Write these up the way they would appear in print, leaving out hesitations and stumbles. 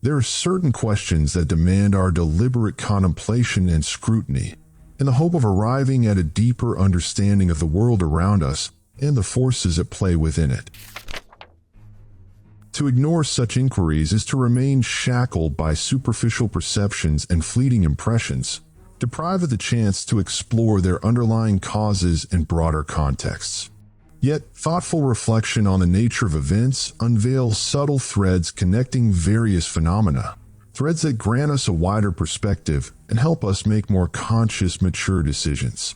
There are certain questions that demand our deliberate contemplation and scrutiny, in the hope of arriving at a deeper understanding of the world around us and the forces at play within it. To ignore such inquiries is to remain shackled by superficial perceptions and fleeting impressions, deprived of the chance to explore their underlying causes and broader contexts. Yet, thoughtful reflection on the nature of events unveils subtle threads connecting various phenomena, threads that grant us a wider perspective and help us make more conscious, mature decisions.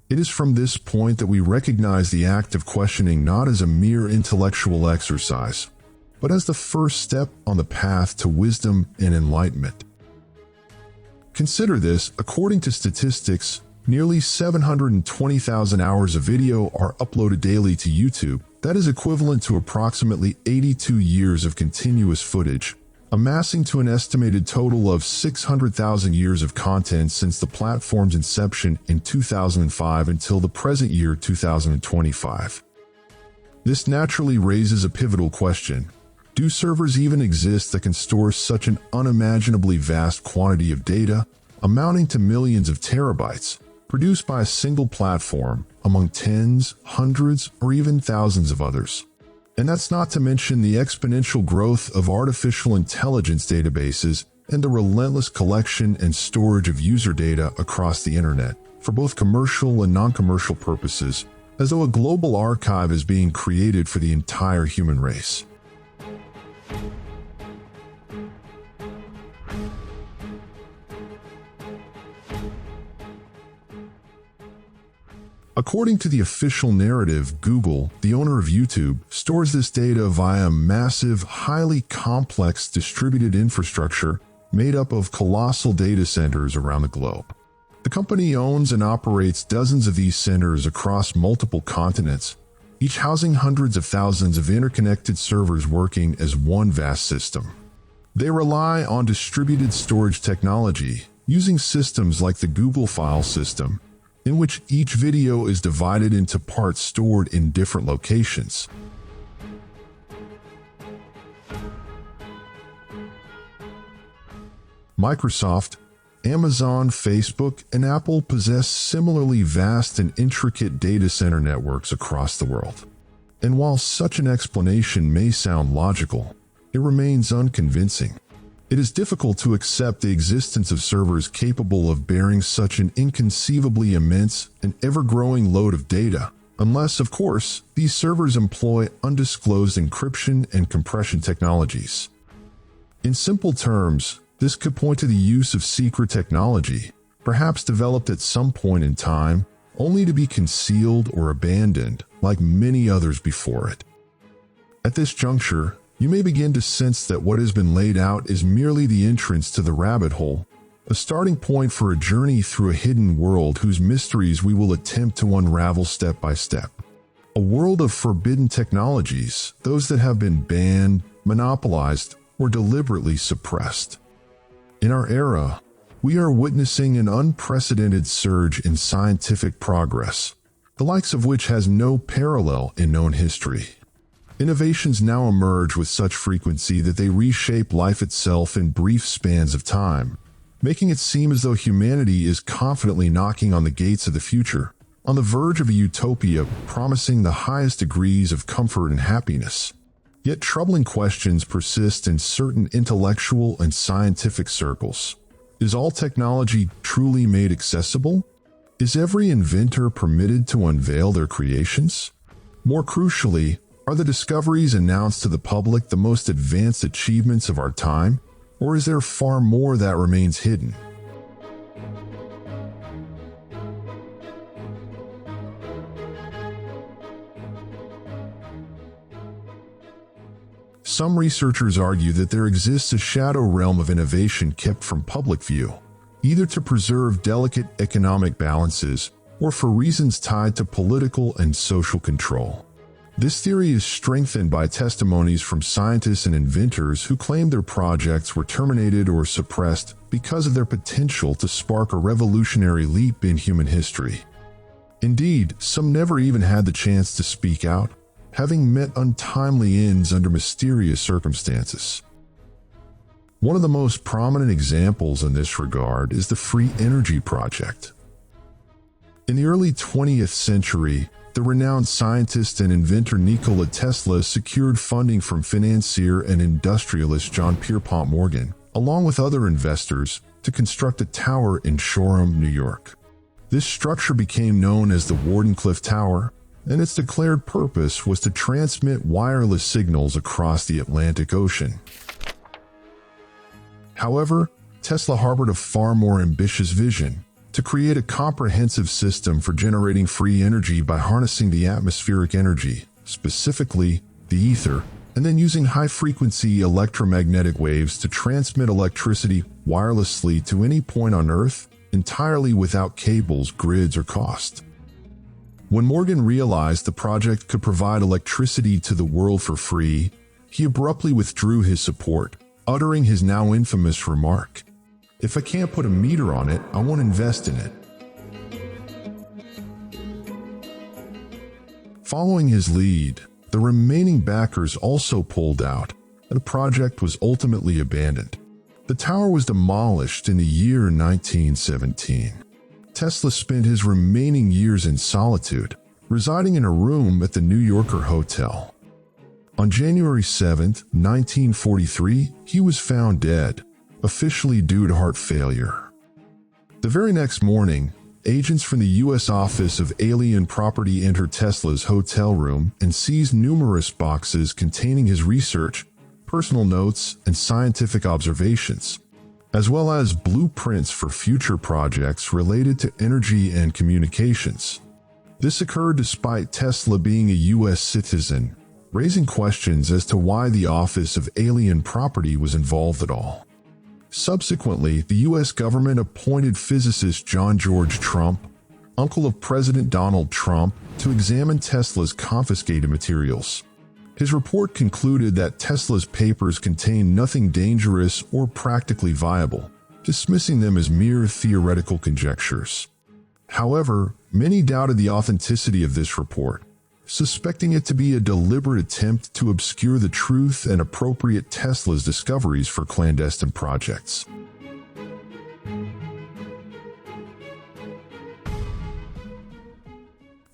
It is from this point that we recognize the act of questioning not as a mere intellectual exercise, but as the first step on the path to wisdom and enlightenment. Consider this: according to statistics, nearly 720,000 hours of video are uploaded daily to YouTube. That is equivalent to approximately 82 years of continuous footage, amassing to an estimated total of 600,000 years of content since the platform's inception in 2005 until the present year 2025. This naturally raises a pivotal question. Do servers even exist that can store such an unimaginably vast quantity of data, amounting to millions of terabytes, produced by a single platform, among tens, hundreds, or even thousands of others? And that's not to mention the exponential growth of artificial intelligence databases and the relentless collection and storage of user data across the internet, for both commercial and non-commercial purposes, as though a global archive is being created for the entire human race. According to the official narrative, Google, the owner of YouTube, stores this data via a massive, highly complex distributed infrastructure made up of colossal data centers around the globe. The company owns and operates dozens of these centers across multiple continents, each housing hundreds of thousands of interconnected servers working as one vast system. They rely on distributed storage technology, using systems like the Google File System, in which each video is divided into parts stored in different locations. Microsoft, Amazon, Facebook, and Apple possess similarly vast and intricate data center networks across the world. And while such an explanation may sound logical, it remains unconvincing. It is difficult to accept the existence of servers capable of bearing such an inconceivably immense and ever-growing load of data, unless, of course, these servers employ undisclosed encryption and compression technologies. In simple terms, this could point to the use of secret technology, perhaps developed at some point in time, only to be concealed or abandoned, like many others before it. At this juncture, you may begin to sense that what has been laid out is merely the entrance to the rabbit hole, a starting point for a journey through a hidden world whose mysteries we will attempt to unravel step by step. A world of forbidden technologies, those that have been banned, monopolized, or deliberately suppressed. In our era, we are witnessing an unprecedented surge in scientific progress, the likes of which has no parallel in known history. Innovations now emerge with such frequency that they reshape life itself in brief spans of time, making it seem as though humanity is confidently knocking on the gates of the future, on the verge of a utopia promising the highest degrees of comfort and happiness. Yet troubling questions persist in certain intellectual and scientific circles. Is all technology truly made accessible? Is every inventor permitted to unveil their creations? More crucially, are the discoveries announced to the public the most advanced achievements of our time, or is there far more that remains hidden? Some researchers argue that there exists a shadow realm of innovation kept from public view, either to preserve delicate economic balances or for reasons tied to political and social control. This theory is strengthened by testimonies from scientists and inventors who claim their projects were terminated or suppressed because of their potential to spark a revolutionary leap in human history. Indeed, some never even had the chance to speak out, having met untimely ends under mysterious circumstances. One of the most prominent examples in this regard is the Free Energy Project. In the early 20th century, the renowned scientist and inventor Nikola Tesla secured funding from financier and industrialist John Pierpont Morgan, along with other investors, to construct a tower in Shoreham, New York. This structure became known as the Wardenclyffe Tower, and its declared purpose was to transmit wireless signals across the Atlantic Ocean. However, Tesla harbored a far more ambitious vision: to create a comprehensive system for generating free energy by harnessing the atmospheric energy, specifically the ether, and then using high-frequency electromagnetic waves to transmit electricity wirelessly to any point on Earth, entirely without cables, grids, or cost. When Morgan realized the project could provide electricity to the world for free, he abruptly withdrew his support, uttering his now infamous remark, "If I can't put a meter on it, I won't invest in it." Following his lead, the remaining backers also pulled out, and the project was ultimately abandoned. The tower was demolished in the year 1917. Tesla spent his remaining years in solitude, residing in a room at the New Yorker Hotel. On January 7, 1943, he was found dead, officially due to heart failure. The very next morning, agents from the U.S. Office of Alien Property entered Tesla's hotel room and seized numerous boxes containing his research, personal notes, and scientific observations, as well as blueprints for future projects related to energy and communications. This occurred despite Tesla being a U.S. citizen, raising questions as to why the Office of Alien Property was involved at all. Subsequently, the U.S. government appointed physicist John George Trump, uncle of President Donald Trump, to examine Tesla's confiscated materials. His report concluded that Tesla's papers contained nothing dangerous or practically viable, dismissing them as mere theoretical conjectures. However, many doubted the authenticity of this report, suspecting it to be a deliberate attempt to obscure the truth and appropriate Tesla's discoveries for clandestine projects.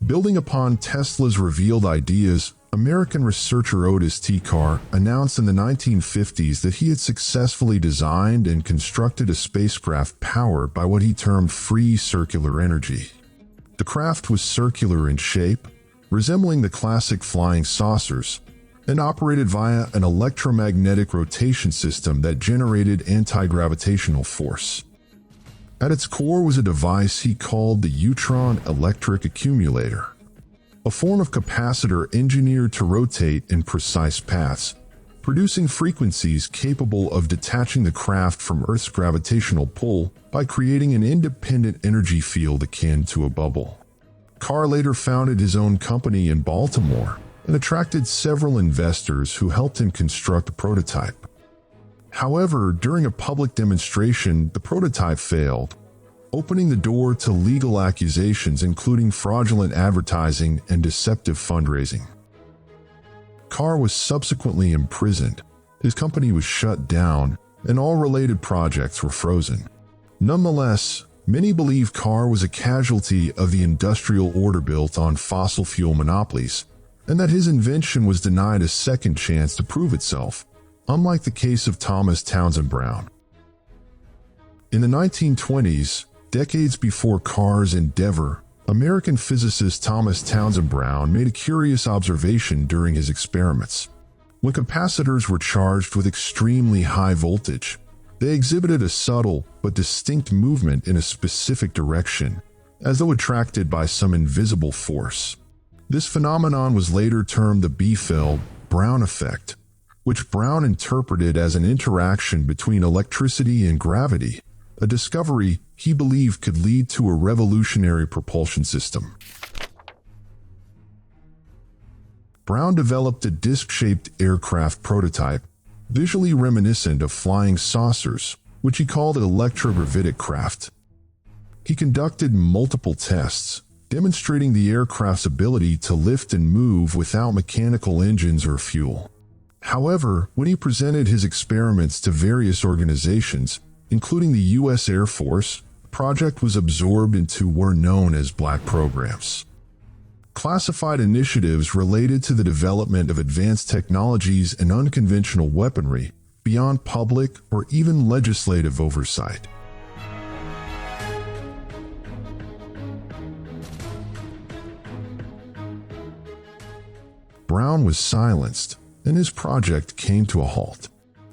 Building upon Tesla's revealed ideas, American researcher Otis T. Carr announced in the 1950s that he had successfully designed and constructed a spacecraft powered by what he termed free circular energy. The craft was circular in shape, resembling the classic flying saucers, and operated via an electromagnetic rotation system that generated anti-gravitational force. At its core was a device he called the Neutron Electric Accumulator, a form of capacitor engineered to rotate in precise paths, producing frequencies capable of detaching the craft from Earth's gravitational pull by creating an independent energy field akin to a bubble. Carr later founded his own company in Baltimore and attracted several investors who helped him construct the prototype. However, during a public demonstration, the prototype failed, opening the door to legal accusations including fraudulent advertising and deceptive fundraising. Carr was subsequently imprisoned, his company was shut down, and all related projects were frozen. Nonetheless, many believe Carr was a casualty of the industrial order built on fossil fuel monopolies, and that his invention was denied a second chance to prove itself, unlike the case of Thomas Townsend Brown. In the 1920s, decades before Carr's endeavor, American physicist Thomas Townsend Brown made a curious observation during his experiments. When capacitors were charged with extremely high voltage, they exhibited a subtle but distinct movement in a specific direction, as though attracted by some invisible force. This phenomenon was later termed the Biefeld-Brown effect, which Brown interpreted as an interaction between electricity and gravity, a discovery he believed could lead to a revolutionary propulsion system. Brown developed a disc-shaped aircraft prototype, visually reminiscent of flying saucers, which he called an electrogravitic craft. He conducted multiple tests, demonstrating the aircraft's ability to lift and move without mechanical engines or fuel. However, when he presented his experiments to various organizations, including the U.S. Air Force, the project was absorbed into what were known as black programs. Classified initiatives related to the development of advanced technologies and unconventional weaponry beyond public or even legislative oversight. Brown was silenced, and his project came to a halt.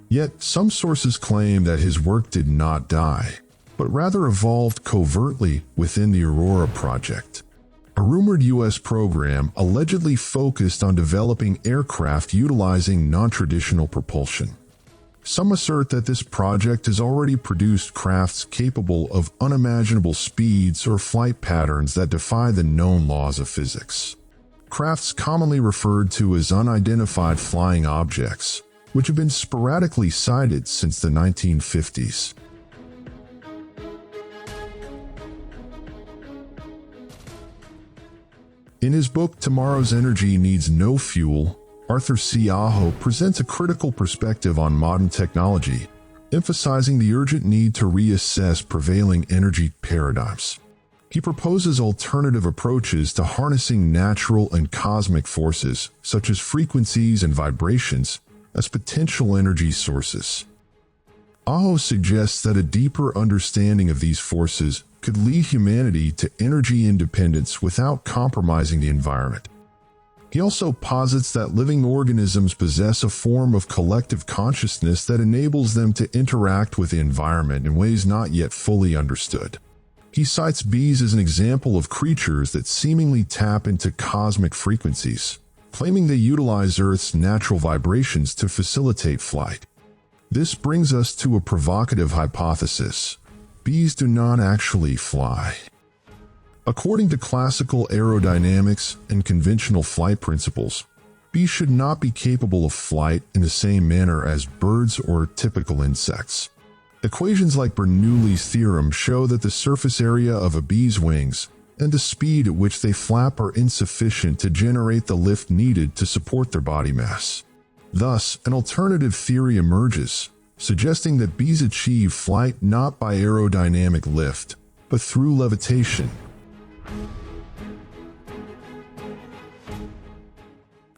Yet, some sources claim that his work did not die, but rather evolved covertly within the Aurora Project, a rumored U.S. program allegedly focused on developing aircraft utilizing non-traditional propulsion. Some assert that this project has already produced crafts capable of unimaginable speeds or flight patterns that defy the known laws of physics. Crafts commonly referred to as unidentified flying objects, which have been sporadically sighted since the 1950s. In his book Tomorrow's Energy Needs No Fuel, Arthur C. Aho presents a critical perspective on modern technology, emphasizing the urgent need to reassess prevailing energy paradigms. He proposes alternative approaches to harnessing natural and cosmic forces, such as frequencies and vibrations, as potential energy sources. Aho suggests that a deeper understanding of these forces could lead humanity to energy independence without compromising the environment. He also posits that living organisms possess a form of collective consciousness that enables them to interact with the environment in ways not yet fully understood. He cites bees as an example of creatures that seemingly tap into cosmic frequencies, claiming they utilize Earth's natural vibrations to facilitate flight. This brings us to a provocative hypothesis. Bees do not actually fly. According to classical aerodynamics and conventional flight principles, bees should not be capable of flight in the same manner as birds or typical insects. Equations like Bernoulli's theorem show that the surface area of a bee's wings and the speed at which they flap are insufficient to generate the lift needed to support their body mass. Thus, an alternative theory emerges, suggesting that bees achieve flight not by aerodynamic lift, but through levitation.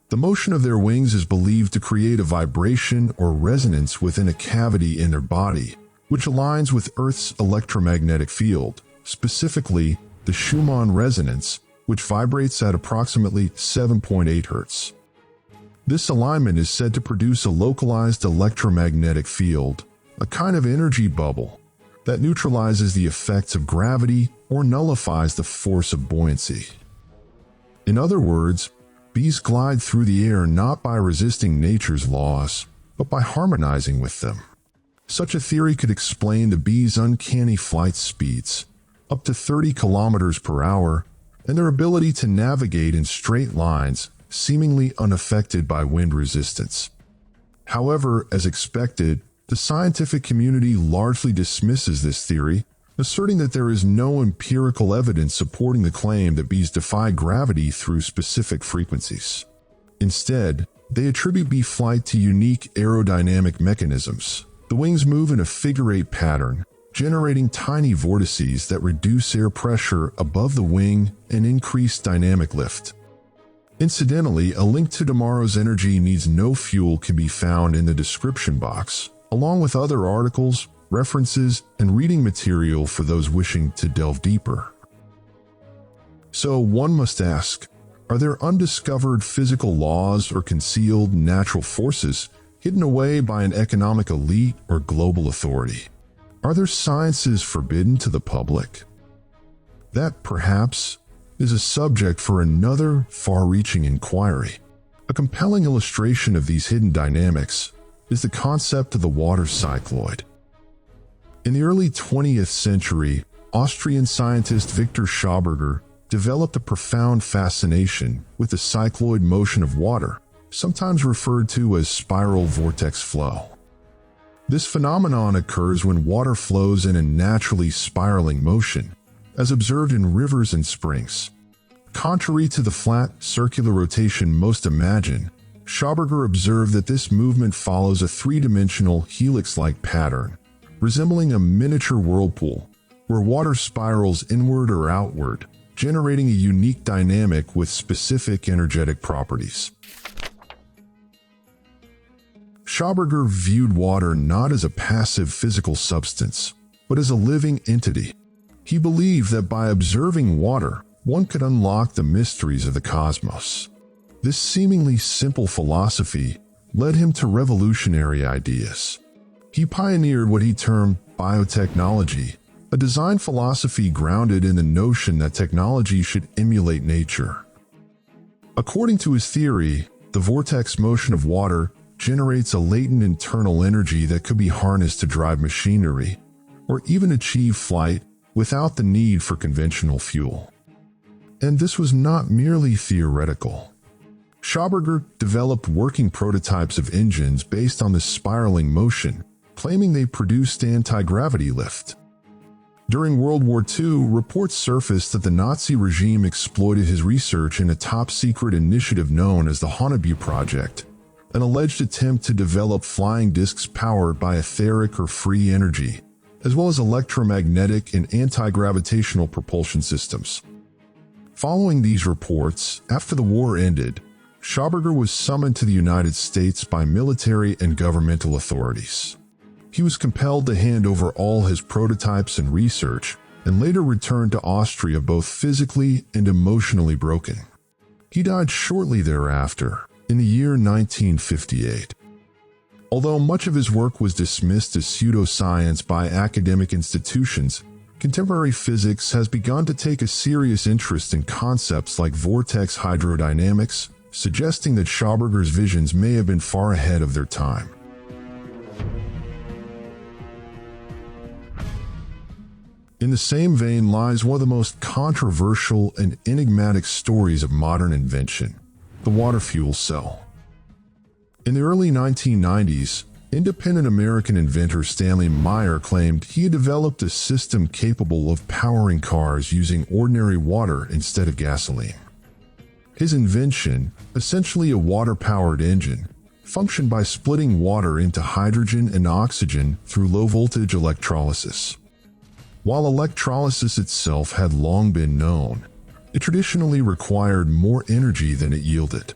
The motion of their wings is believed to create a vibration or resonance within a cavity in their body, which aligns with Earth's electromagnetic field, specifically the Schumann resonance, which vibrates at approximately 7.8 Hz. This alignment is said to produce a localized electromagnetic field, a kind of energy bubble, that neutralizes the effects of gravity or nullifies the force of buoyancy. In other words, bees glide through the air not by resisting nature's laws, but by harmonizing with them. Such a theory could explain the bees' uncanny flight speeds, up to 30 kilometers per hour, and their ability to navigate in straight lines, seemingly unaffected by wind resistance. However, as expected, the scientific community largely dismisses this theory, asserting that there is no empirical evidence supporting the claim that bees defy gravity through specific frequencies. Instead, they attribute bee flight to unique aerodynamic mechanisms. The wings move in a figure-8 pattern, generating tiny vortices that reduce air pressure above the wing and increase dynamic lift. Incidentally, a link to Tomorrow's Energy Needs No Fuel can be found in the description box, along with other articles, references, and reading material for those wishing to delve deeper. So one must ask, are there undiscovered physical laws or concealed natural forces hidden away by an economic elite or global authority? Are there sciences forbidden to the public? That, perhaps, is a subject for another far-reaching inquiry. A compelling illustration of these hidden dynamics is the concept of the water cycloid. In the early 20th century, Austrian scientist Victor Schauberger developed a profound fascination with the cycloid motion of water, sometimes referred to as spiral vortex flow. This phenomenon occurs when water flows in a naturally spiraling motion, as observed in rivers and springs. Contrary to the flat, circular rotation most imagine, Schauberger observed that this movement follows a three-dimensional helix-like pattern, resembling a miniature whirlpool, where water spirals inward or outward, generating a unique dynamic with specific energetic properties. Schauberger viewed water not as a passive physical substance, but as a living entity. He believed that by observing water, one could unlock the mysteries of the cosmos. This seemingly simple philosophy led him to revolutionary ideas. He pioneered what he termed biotechnology, a design philosophy grounded in the notion that technology should emulate nature. According to his theory, the vortex motion of water generates a latent internal energy that could be harnessed to drive machinery, or even achieve flight without the need for conventional fuel. And this was not merely theoretical. Schauberger developed working prototypes of engines based on this spiraling motion, claiming they produced anti-gravity lift. During World War II, reports surfaced that the Nazi regime exploited his research in a top-secret initiative known as the Hany Project, an alleged attempt to develop flying discs powered by etheric or free energy, as well as electromagnetic and anti-gravitational propulsion systems. Following these reports, after the war ended, Schauberger was summoned to the United States by military and governmental authorities. He was compelled to hand over all his prototypes and research, and later returned to Austria both physically and emotionally broken. He died shortly thereafter, in the year 1958. Although much of his work was dismissed as pseudoscience by academic institutions, contemporary physics has begun to take a serious interest in concepts like vortex hydrodynamics, suggesting that Schauberger's visions may have been far ahead of their time. In the same vein lies one of the most controversial and enigmatic stories of modern invention, the water fuel cell. In the early 1990s, independent American inventor Stanley Meyer claimed he had developed a system capable of powering cars using ordinary water instead of gasoline. His invention, essentially a water-powered engine, functioned by splitting water into hydrogen and oxygen through low-voltage electrolysis. While electrolysis itself had long been known, it traditionally required more energy than it yielded.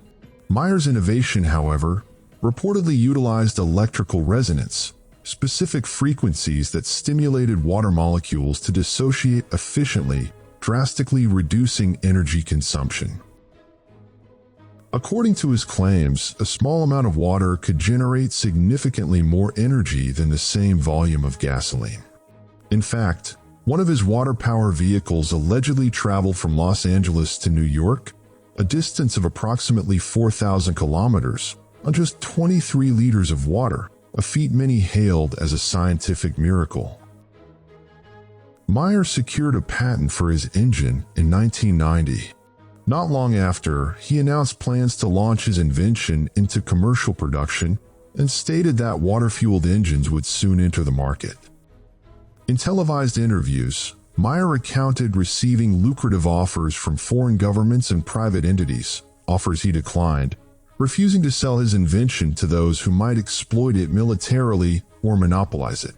Meyer's innovation, however, reportedly utilized electrical resonance, specific frequencies that stimulated water molecules to dissociate efficiently, drastically reducing energy consumption. According to his claims, a small amount of water could generate significantly more energy than the same volume of gasoline. In fact, one of his water power vehicles allegedly traveled from Los Angeles to New York, a distance of approximately 4,000 kilometers, on just 23 liters of water, a feat many hailed as a scientific miracle. Meyer secured a patent for his engine in 1990. Not long after, he announced plans to launch his invention into commercial production and stated that water-fueled engines would soon enter the market. In televised interviews, Meyer recounted receiving lucrative offers from foreign governments and private entities, offers he declined, refusing to sell his invention to those who might exploit it militarily or monopolize it.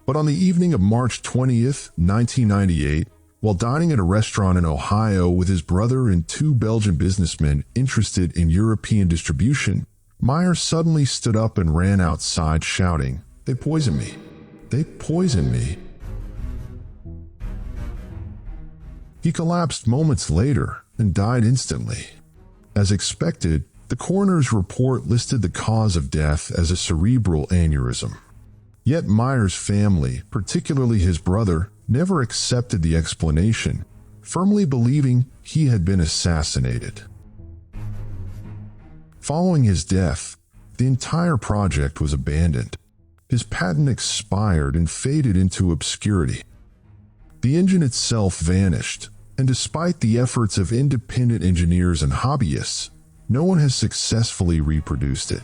But on the evening of March 20th, 1998, while dining at a restaurant in Ohio with his brother and two Belgian businessmen interested in European distribution, Meyer suddenly stood up and ran outside shouting, "They poisoned me! They poisoned me!" He collapsed moments later and died instantly. As expected, the coroner's report listed the cause of death as a cerebral aneurysm. Yet Meyer's family, particularly his brother, never accepted the explanation, firmly believing he had been assassinated. Following his death, the entire project was abandoned. His patent expired and faded into obscurity. The engine itself vanished, and despite the efforts of independent engineers and hobbyists, no one has successfully reproduced it.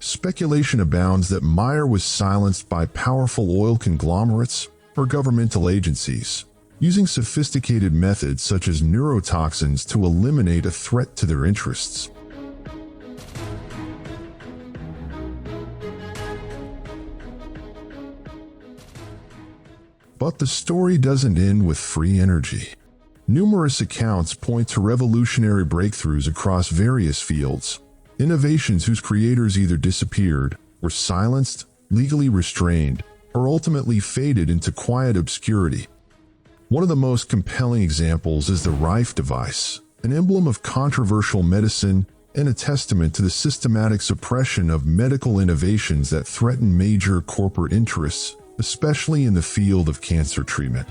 Speculation abounds that Meyer was silenced by powerful oil conglomerates or governmental agencies, using sophisticated methods such as neurotoxins to eliminate a threat to their interests. But the story doesn't end with free energy. Numerous accounts point to revolutionary breakthroughs across various fields, innovations whose creators either disappeared, were silenced, legally restrained, or ultimately faded into quiet obscurity. One of the most compelling examples is the Rife device, an emblem of controversial medicine and a testament to the systematic suppression of medical innovations that threaten major corporate interests, especially in the field of cancer treatment.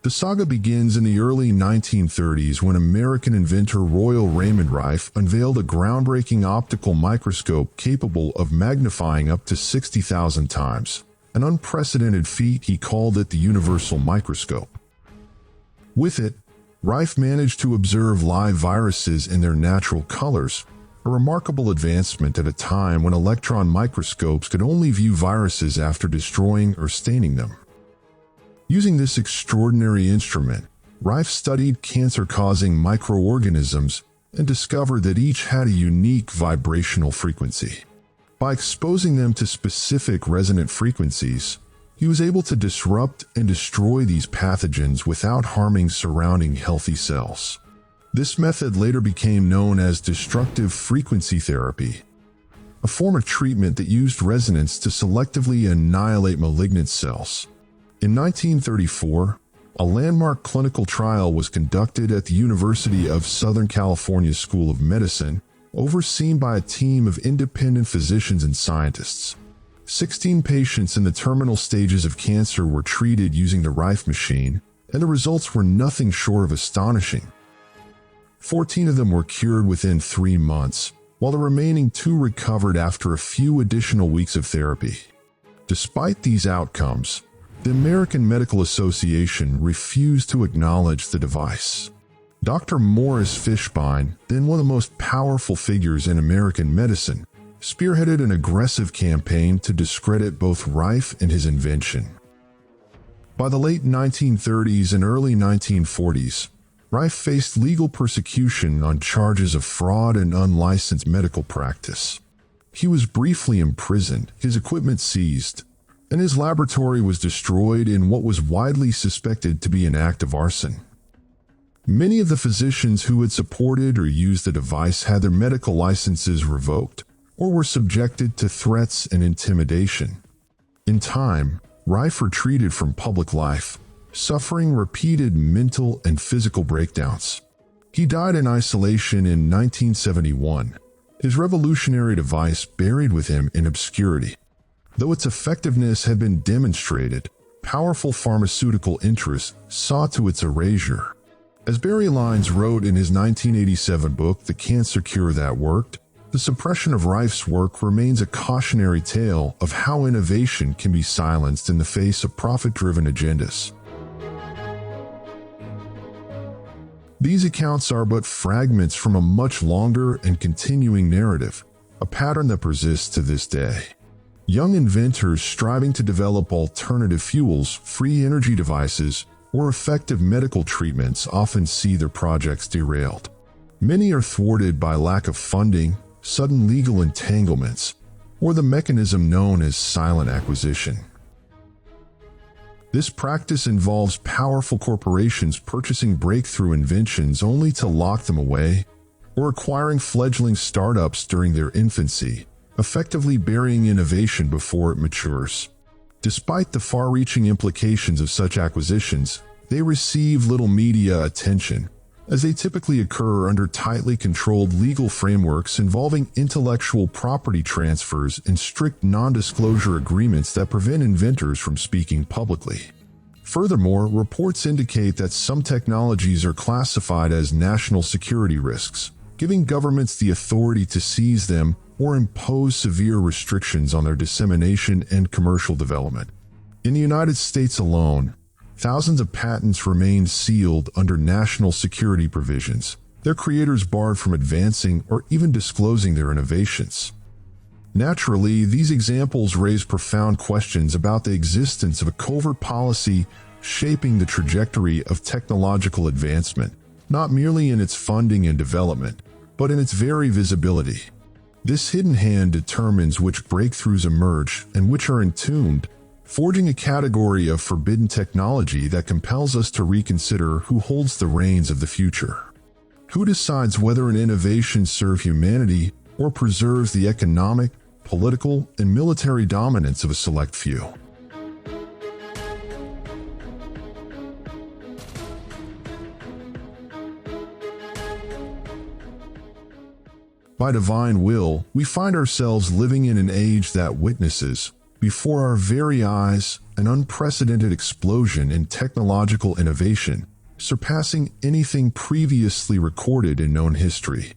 The saga begins in the early 1930s when American inventor Royal Raymond Rife unveiled a groundbreaking optical microscope capable of magnifying up to 60,000 times, an unprecedented feat. He called it the universal microscope. With it, Rife managed to observe live viruses in their natural colors, a remarkable advancement at a time when electron microscopes could only view viruses after destroying or staining them. Using this extraordinary instrument, Rife studied cancer-causing microorganisms and discovered that each had a unique vibrational frequency. By exposing them to specific resonant frequencies, he was able to disrupt and destroy these pathogens without harming surrounding healthy cells. This method later became known as destructive frequency therapy, a form of treatment that used resonance to selectively annihilate malignant cells. In 1934, a landmark clinical trial was conducted at the University of Southern California School of Medicine, overseen by a team of independent physicians and scientists. 16 patients in the terminal stages of cancer were treated using the Rife machine, and the results were nothing short of astonishing. 14 of them were cured within 3 months, while the remaining 2 recovered after a few additional weeks of therapy. Despite these outcomes, the American Medical Association refused to acknowledge the device. Dr. Morris Fishbein, then one of the most powerful figures in American medicine, spearheaded an aggressive campaign to discredit both Rife and his invention. By the late 1930s and early 1940s, Rife faced legal persecution on charges of fraud and unlicensed medical practice. He was briefly imprisoned, his equipment seized, and his laboratory was destroyed in what was widely suspected to be an act of arson. Many of the physicians who had supported or used the device had their medical licenses revoked or were subjected to threats and intimidation. In time, Rife retreated from public life, suffering repeated mental and physical breakdowns. He died in isolation in 1971, his revolutionary device buried with him in obscurity. Though its effectiveness had been demonstrated, powerful pharmaceutical interests saw to its erasure. As Barry Lyons wrote in his 1987 book, The Cancer Cure That Worked, the suppression of Rife's work remains a cautionary tale of how innovation can be silenced in the face of profit-driven agendas. These accounts are but fragments from a much longer and continuing narrative, a pattern that persists to this day. Young inventors striving to develop alternative fuels, free energy devices, or effective medical treatments often see their projects derailed. Many are thwarted by lack of funding, sudden legal entanglements, or the mechanism known as silent acquisition. This practice involves powerful corporations purchasing breakthrough inventions only to lock them away, or acquiring fledgling startups during their infancy, effectively burying innovation before it matures. Despite the far-reaching implications of such acquisitions, they receive little media attention, as they typically occur under tightly controlled legal frameworks involving intellectual property transfers and strict non-disclosure agreements that prevent inventors from speaking publicly. Furthermore, reports indicate that some technologies are classified as national security risks, giving governments the authority to seize them or impose severe restrictions on their dissemination and commercial development. In the United States alone, thousands of patents remain sealed under national security provisions, their creators barred from advancing or even disclosing their innovations. Naturally, these examples raise profound questions about the existence of a covert policy shaping the trajectory of technological advancement, not merely in its funding and development, but in its very visibility. This hidden hand determines which breakthroughs emerge and which are entombed, forging a category of forbidden technology that compels us to reconsider who holds the reins of the future. Who decides whether an innovation serves humanity or preserves the economic, political, and military dominance of a select few? By divine will, we find ourselves living in an age that witnesses, before our very eyes, an unprecedented explosion in technological innovation, surpassing anything previously recorded in known history.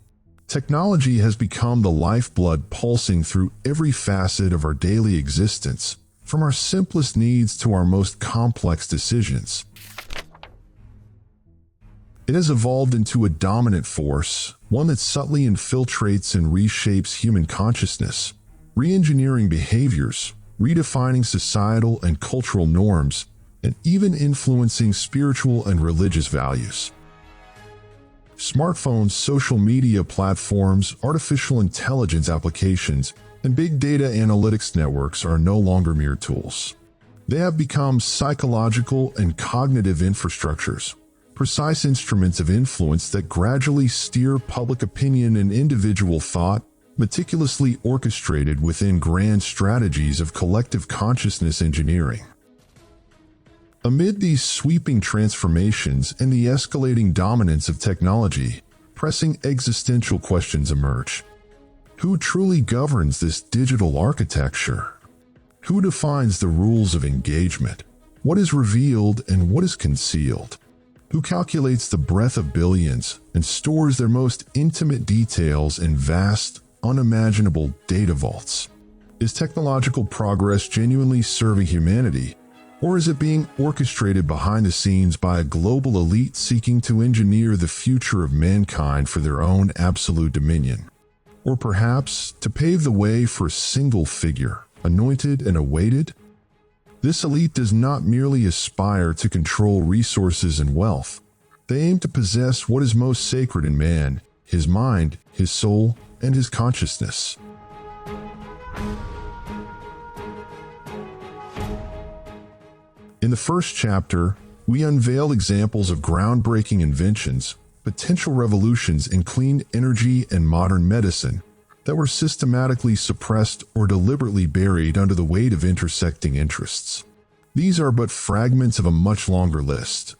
Technology has become the lifeblood pulsing through every facet of our daily existence, from our simplest needs to our most complex decisions. It has evolved into a dominant force, one that subtly infiltrates and reshapes human consciousness, re-engineering behaviors, redefining societal and cultural norms, and even influencing spiritual and religious values. Smartphones, social media platforms, artificial intelligence applications, and big data analytics networks are no longer mere tools. They have become psychological and cognitive infrastructures, precise instruments of influence that gradually steer public opinion and individual thought, meticulously orchestrated within grand strategies of collective consciousness engineering. Amid these sweeping transformations and the escalating dominance of technology, pressing existential questions emerge. Who truly governs this digital architecture? Who defines the rules of engagement? What is revealed and what is concealed? Who calculates the breadth of billions and stores their most intimate details in vast, unimaginable data vaults? Is technological progress genuinely serving humanity, or is it being orchestrated behind the scenes by a global elite seeking to engineer the future of mankind for their own absolute dominion? Or perhaps to pave the way for a single figure, anointed and awaited? This elite does not merely aspire to control resources and wealth. They aim to possess what is most sacred in man, his mind, his soul, and his consciousness. In the first chapter, we unveil examples of groundbreaking inventions, potential revolutions in clean energy and modern medicine that were systematically suppressed or deliberately buried under the weight of intersecting interests. These are but fragments of a much longer list.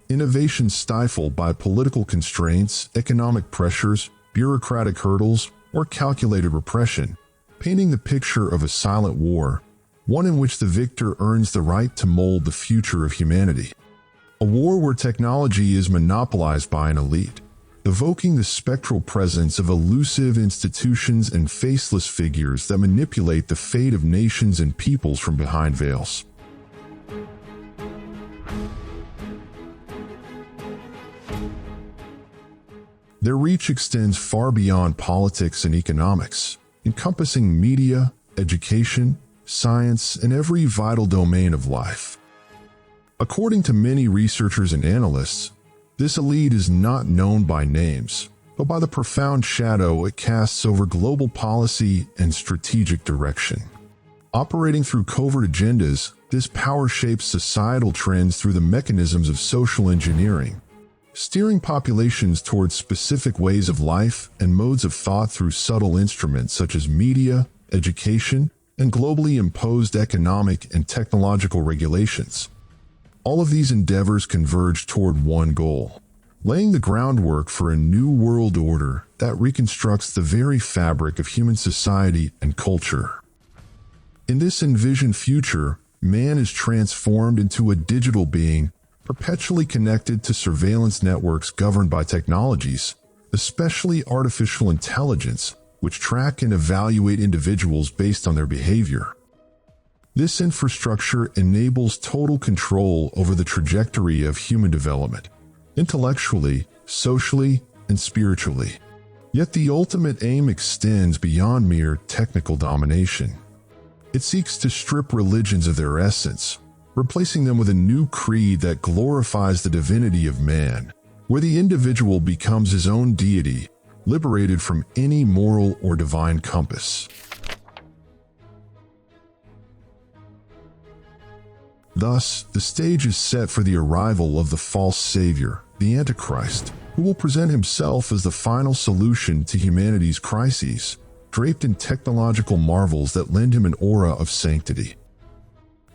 Innovations stifled by political constraints, economic pressures, bureaucratic hurdles, or calculated repression, painting the picture of a silent war, one in which the victor earns the right to mold the future of humanity. A war where technology is monopolized by an elite, evoking the spectral presence of elusive institutions and faceless figures that manipulate the fate of nations and peoples from behind veils. Their reach extends far beyond politics and economics, encompassing media, education, science, and every vital domain of life. According to many researchers and analysts, this elite is not known by names, but by the profound shadow it casts over global policy and strategic direction. Operating through covert agendas, this power shapes societal trends through the mechanisms of social engineering, steering populations towards specific ways of life and modes of thought through subtle instruments such as media, education, and globally imposed economic and technological regulations. All of these endeavors converge toward one goal: laying the groundwork for a new world order that reconstructs the very fabric of human society and culture. In this envisioned future, man is transformed into a digital being, perpetually connected to surveillance networks governed by technologies, especially artificial intelligence, which track and evaluate individuals based on their behavior. This infrastructure enables total control over the trajectory of human development, intellectually, socially, and spiritually. Yet the ultimate aim extends beyond mere technical domination. It seeks to strip religions of their essence, replacing them with a new creed that glorifies the divinity of man, where the individual becomes his own deity, liberated from any moral or divine compass. Thus, the stage is set for the arrival of the false savior, the Antichrist, who will present himself as the final solution to humanity's crises, draped in technological marvels that lend him an aura of sanctity.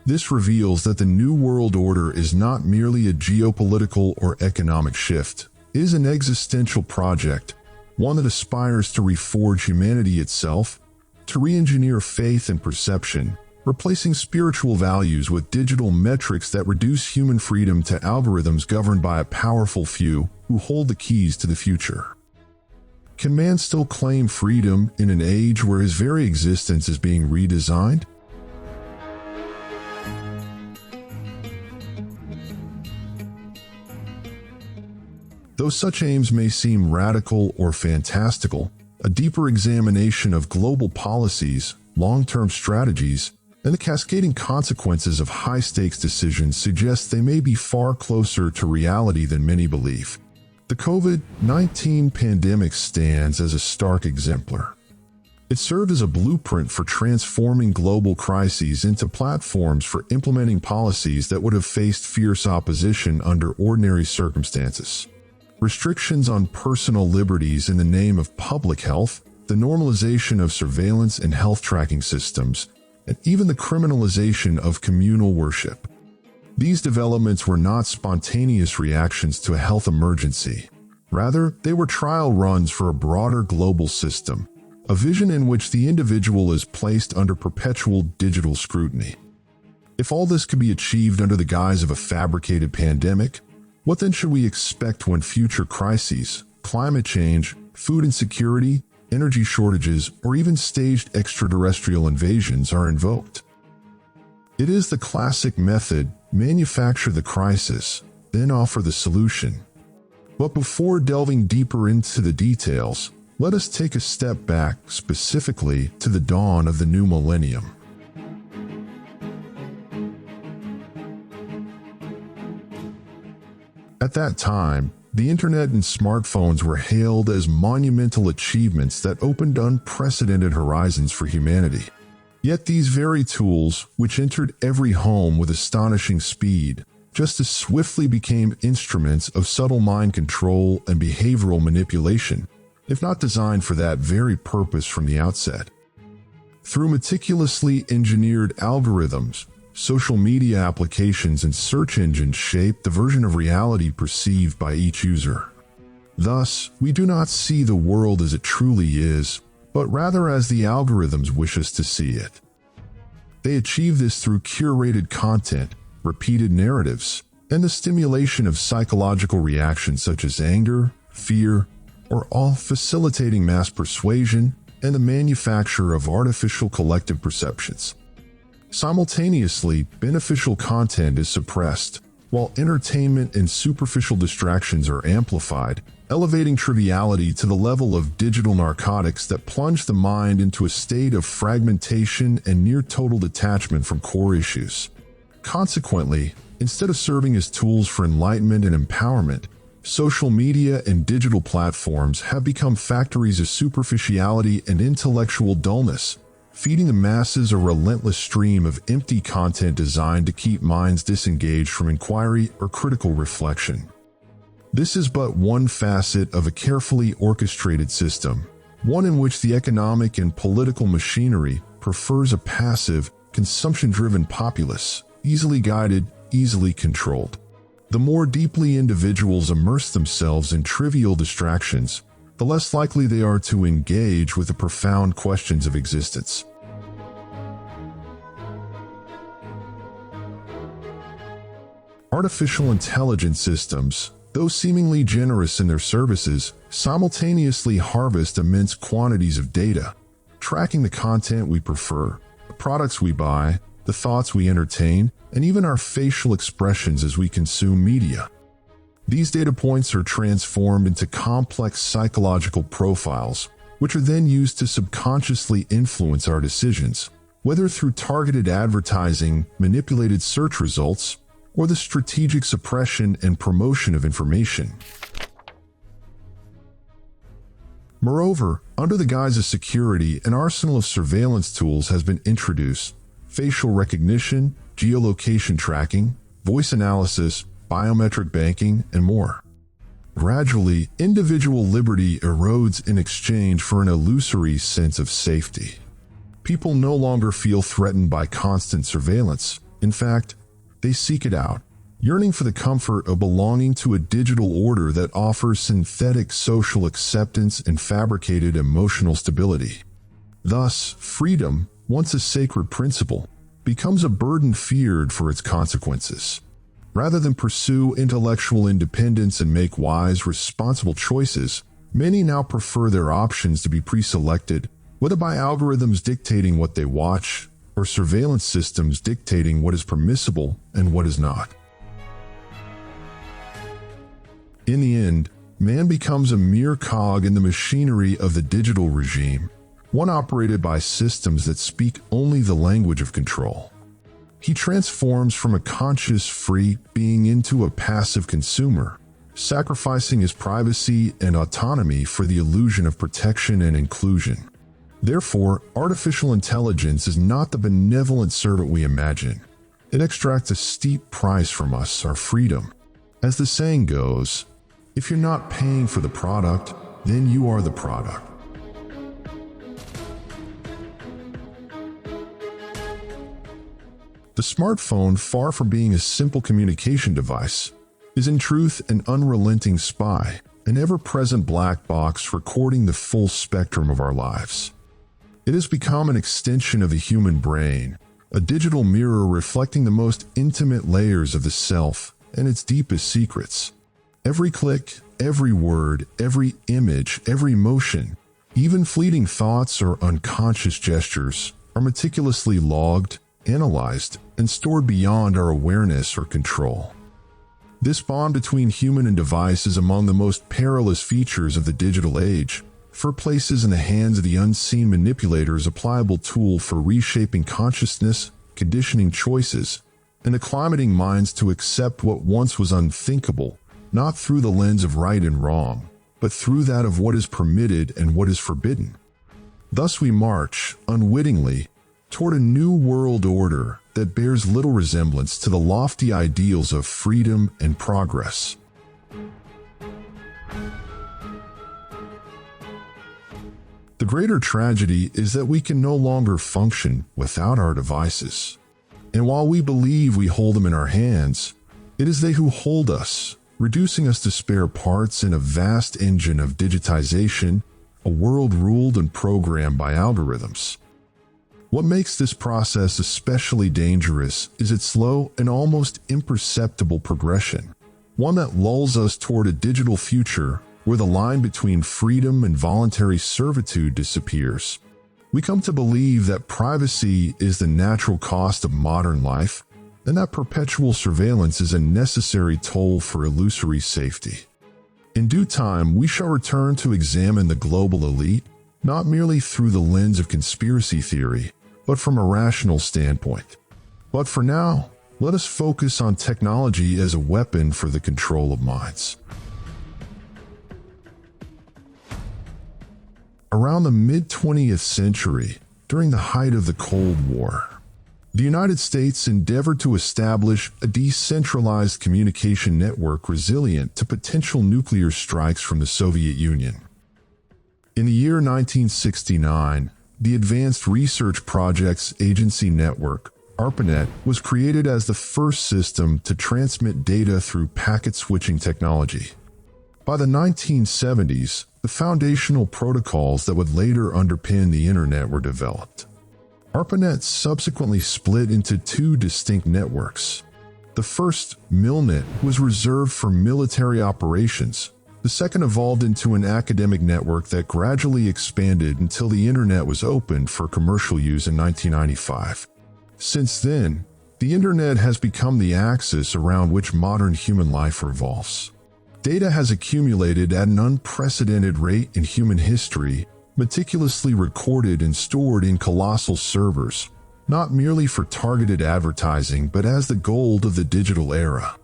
This reveals that the New World Order is not merely a geopolitical or economic shift. It is an existential project, one that aspires to reforge humanity itself, to re-engineer faith and perception, replacing spiritual values with digital metrics that reduce human freedom to algorithms governed by a powerful few who hold the keys to the future. Can man still claim freedom in an age where his very existence is being redesigned? Though such aims may seem radical or fantastical, a deeper examination of global policies, long-term strategies, and the cascading consequences of high-stakes decisions suggests they may be far closer to reality than many believe. The COVID-19 pandemic stands as a stark exemplar. It served as a blueprint for transforming global crises into platforms for implementing policies that would have faced fierce opposition under ordinary circumstances. Restrictions on personal liberties in the name of public health, the normalization of surveillance and health tracking systems, and even the criminalization of communal worship. These developments were not spontaneous reactions to a health emergency. Rather, they were trial runs for a broader global system, a vision in which the individual is placed under perpetual digital scrutiny. If all this could be achieved under the guise of a fabricated pandemic, what then should we expect when future crises, climate change, food insecurity, energy shortages, or even staged extraterrestrial invasions are invoked? It is the classic method: manufacture the crisis, then offer the solution. But before delving deeper into the details, let us take a step back, specifically to the dawn of the new millennium. At that time, the internet and smartphones were hailed as monumental achievements that opened unprecedented horizons for humanity. Yet these very tools, which entered every home with astonishing speed, just as swiftly became instruments of subtle mind control and behavioral manipulation, if not designed for that very purpose from the outset. Through meticulously engineered algorithms, social media applications and search engines shape the version of reality perceived by each user. Thus, we do not see the world as it truly is, but rather as the algorithms wish us to see it. They achieve this through curated content, repeated narratives, and the stimulation of psychological reactions such as anger, fear, or awe, facilitating mass persuasion and the manufacture of artificial collective perceptions. Simultaneously, beneficial content is suppressed, while entertainment and superficial distractions are amplified, elevating triviality to the level of digital narcotics that plunge the mind into a state of fragmentation and near total detachment from core issues. Consequently, instead of serving as tools for enlightenment and empowerment, social media and digital platforms have become factories of superficiality and intellectual dullness, feeding the masses a relentless stream of empty content designed to keep minds disengaged from inquiry or critical reflection. This is but one facet of a carefully orchestrated system, one in which the economic and political machinery prefers a passive, consumption-driven populace, easily guided, easily controlled. The more deeply individuals immerse themselves in trivial distractions, the less likely they are to engage with the profound questions of existence. Artificial intelligence systems, though seemingly generous in their services, simultaneously harvest immense quantities of data, tracking the content we prefer, the products we buy, the thoughts we entertain, and even our facial expressions as we consume media. These data points are transformed into complex psychological profiles, which are then used to subconsciously influence our decisions, whether through targeted advertising, manipulated search results, or the strategic suppression and promotion of information. Moreover, under the guise of security, an arsenal of surveillance tools has been introduced: facial recognition, geolocation tracking, voice analysis, biometric banking, and more. Gradually, individual liberty erodes in exchange for an illusory sense of safety. People no longer feel threatened by constant surveillance. In fact, they seek it out, yearning for the comfort of belonging to a digital order that offers synthetic social acceptance and fabricated emotional stability. Thus, freedom, once a sacred principle, becomes a burden feared for its consequences. Rather than pursue intellectual independence and make wise, responsible choices, many now prefer their options to be pre-selected, whether by algorithms dictating what they watch or surveillance systems dictating what is permissible and what is not. In the end, man becomes a mere cog in the machinery of the digital regime, one operated by systems that speak only the language of control. He transforms from a conscious, free being into a passive consumer, sacrificing his privacy and autonomy for the illusion of protection and inclusion. Therefore, artificial intelligence is not the benevolent servant we imagine. It extracts a steep price from us, our freedom. As the saying goes, if you're not paying for the product, then you are the product. The smartphone, far from being a simple communication device, is in truth an unrelenting spy, an ever-present black box recording the full spectrum of our lives. It has become an extension of the human brain, a digital mirror reflecting the most intimate layers of the self and its deepest secrets. Every click, every word, every image, every motion, even fleeting thoughts or unconscious gestures, are meticulously logged, analyzed, and stored beyond our awareness or control. This bond between human and device is among the most perilous features of the digital age, for it places in the hands of the unseen manipulators a pliable tool for reshaping consciousness, conditioning choices, and acclimating minds to accept what once was unthinkable, not through the lens of right and wrong, but through that of what is permitted and what is forbidden. Thus we march, unwittingly, toward a new world order that bears little resemblance to the lofty ideals of freedom and progress. The greater tragedy is that we can no longer function without our devices. And while we believe we hold them in our hands, it is they who hold us, reducing us to spare parts in a vast engine of digitization, a world ruled and programmed by algorithms. What makes this process especially dangerous is its slow and almost imperceptible progression, one that lulls us toward a digital future where the line between freedom and voluntary servitude disappears. We come to believe that privacy is the natural cost of modern life, and that perpetual surveillance is a necessary toll for illusory safety. In due time, we shall return to examine the global elite, not merely through the lens of conspiracy theory, but from a rational standpoint. But for now, let us focus on technology as a weapon for the control of minds. Around the mid-20th century, during the height of the Cold War, the United States endeavored to establish a decentralized communication network resilient to potential nuclear strikes from the Soviet Union. In the year 1969, the Advanced Research Projects Agency Network, ARPANET, was created as the first system to transmit data through packet switching technology. By the 1970s, the foundational protocols that would later underpin the Internet were developed. ARPANET subsequently split into two distinct networks. The first, MILNET, was reserved for military operations. The second evolved into an academic network that gradually expanded until the Internet was opened for commercial use in 1995. Since then, the Internet has become the axis around which modern human life revolves. Data has accumulated at an unprecedented rate in human history, meticulously recorded and stored in colossal servers, not merely for targeted advertising but as the gold of the digital era.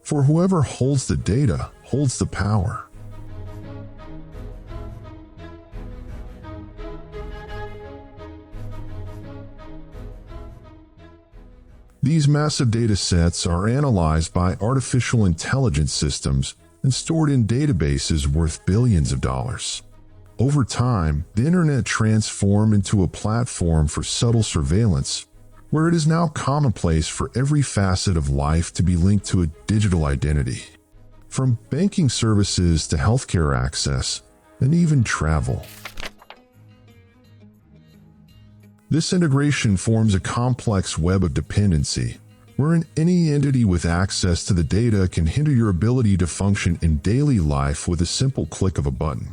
For whoever holds the data holds the power. These massive data sets are analyzed by artificial intelligence systems and stored in databases worth billions of dollars. Over time, the internet transformed into a platform for subtle surveillance, where it is now commonplace for every facet of life to be linked to a digital identity. From banking services to healthcare access, and even travel. This integration forms a complex web of dependency, wherein any entity with access to the data can hinder your ability to function in daily life with a simple click of a button.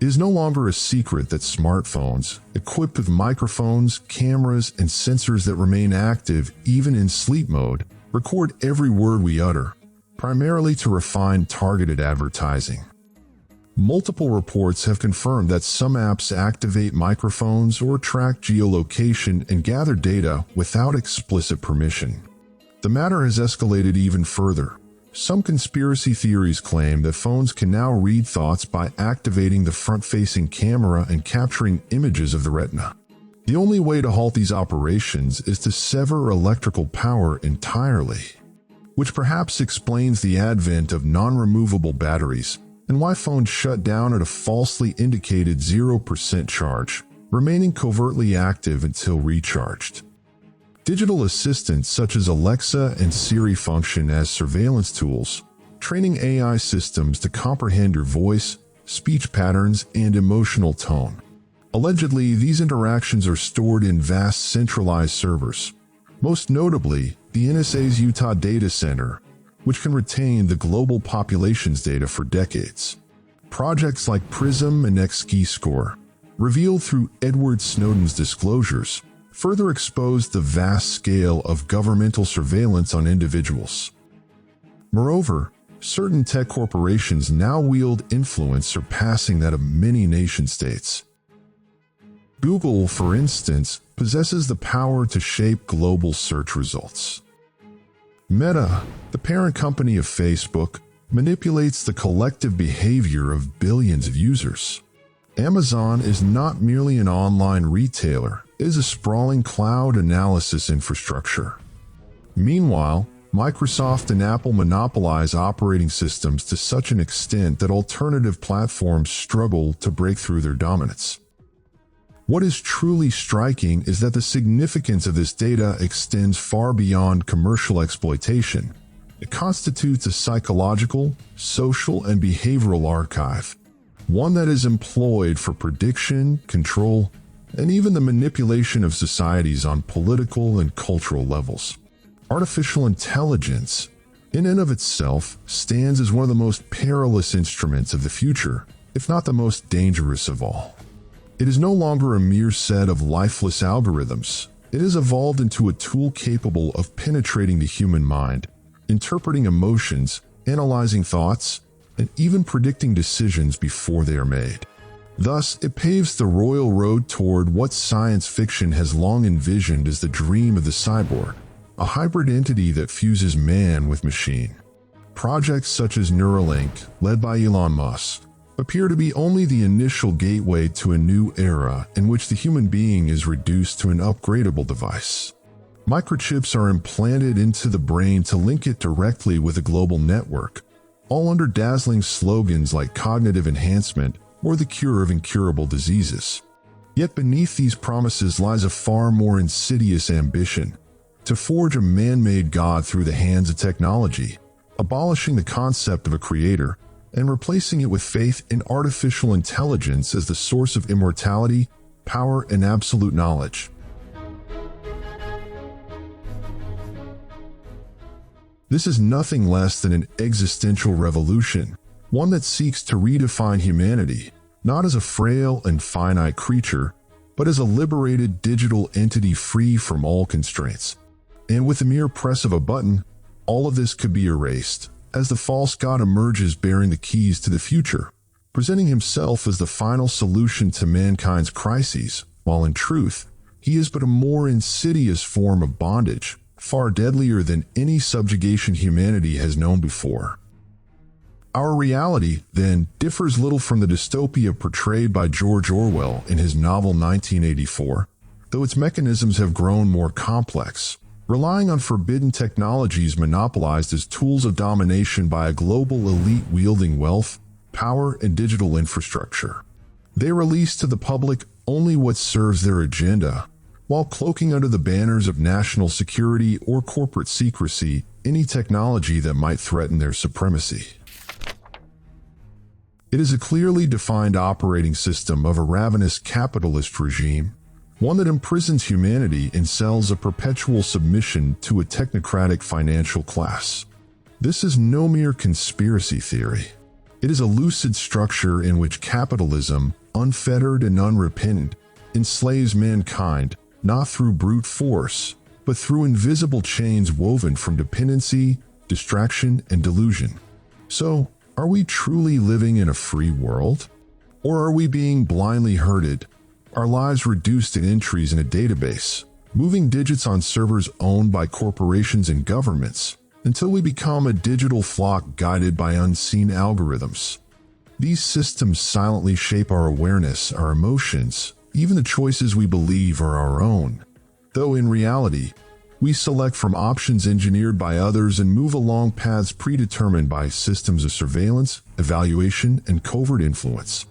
It is no longer a secret that smartphones, equipped with microphones, cameras, and sensors that remain active even in sleep mode, record every word we utter, primarily to refine targeted advertising. Multiple reports have confirmed that some apps activate microphones or track geolocation and gather data without explicit permission. The matter has escalated even further. Some conspiracy theories claim that phones can now read thoughts by activating the front-facing camera and capturing images of the retina. The only way to halt these operations is to sever electrical power entirely, which perhaps explains the advent of non-removable batteries and why phones shut down at a falsely indicated 0% charge, remaining covertly active until recharged. Digital assistants such as Alexa and Siri function as surveillance tools, training AI systems to comprehend your voice, speech patterns, and emotional tone. Allegedly, these interactions are stored in vast centralized servers, most notably the NSA's Utah data center, which can retain the global population's data for decades. Projects like PRISM and XKeyscore, revealed through Edward Snowden's disclosures, further exposed the vast scale of governmental surveillance on individuals. Moreover, certain tech corporations now wield influence surpassing that of many nation-states. Google, for instance, possesses the power to shape global search results. Meta, the parent company of Facebook, manipulates the collective behavior of billions of users. Amazon is not merely an online retailer, it is a sprawling cloud analysis infrastructure. Meanwhile, Microsoft and Apple monopolize operating systems to such an extent that alternative platforms struggle to break through their dominance. What is truly striking is that the significance of this data extends far beyond commercial exploitation. It constitutes a psychological, social, and behavioral archive, one that is employed for prediction, control, and even the manipulation of societies on political and cultural levels. Artificial intelligence, in and of itself, stands as one of the most perilous instruments of the future, if not the most dangerous of all. It is no longer a mere set of lifeless algorithms. It has evolved into a tool capable of penetrating the human mind, interpreting emotions, analyzing thoughts, and even predicting decisions before they are made. Thus, it paves the royal road toward what science fiction has long envisioned as the dream of the cyborg, a hybrid entity that fuses man with machine. Projects such as Neuralink, led by Elon Musk, appear to be only the initial gateway to a new era in which the human being is reduced to an upgradable device. Microchips are implanted into the brain to link it directly with a global network, all under dazzling slogans like cognitive enhancement or the cure of incurable diseases. Yet beneath these promises lies a far more insidious ambition: to forge a man-made God through the hands of technology, abolishing the concept of a creator and replacing it with faith in artificial intelligence as the source of immortality, power, and absolute knowledge. This is nothing less than an existential revolution, one that seeks to redefine humanity, not as a frail and finite creature, but as a liberated digital entity free from all constraints. And with the mere press of a button, all of this could be erased, as the false god emerges bearing the keys to the future, presenting himself as the final solution to mankind's crises, while in truth, he is but a more insidious form of bondage, far deadlier than any subjugation humanity has known before. Our reality, then, differs little from the dystopia portrayed by George Orwell in his novel 1984, though its mechanisms have grown more complex, relying on forbidden technologies monopolized as tools of domination by a global elite wielding wealth, power, and digital infrastructure. They release to the public only what serves their agenda, while cloaking under the banners of national security or corporate secrecy any technology that might threaten their supremacy. It is a clearly defined operating system of a ravenous capitalist regime, one that imprisons humanity in cells of perpetual submission to a technocratic financial class. This is no mere conspiracy theory. It is a lucid structure in which capitalism, unfettered and unrepentant, enslaves mankind, not through brute force, but through invisible chains woven from dependency, distraction, and delusion. So, are we truly living in a free world? Or are we being blindly herded, our lives reduced to entries in a database, moving digits on servers owned by corporations and governments, until we become a digital flock guided by unseen algorithms? These systems silently shape our awareness, our emotions, even the choices we believe are our own, though in reality, we select from options engineered by others and move along paths predetermined by systems of surveillance, evaluation, and covert influence.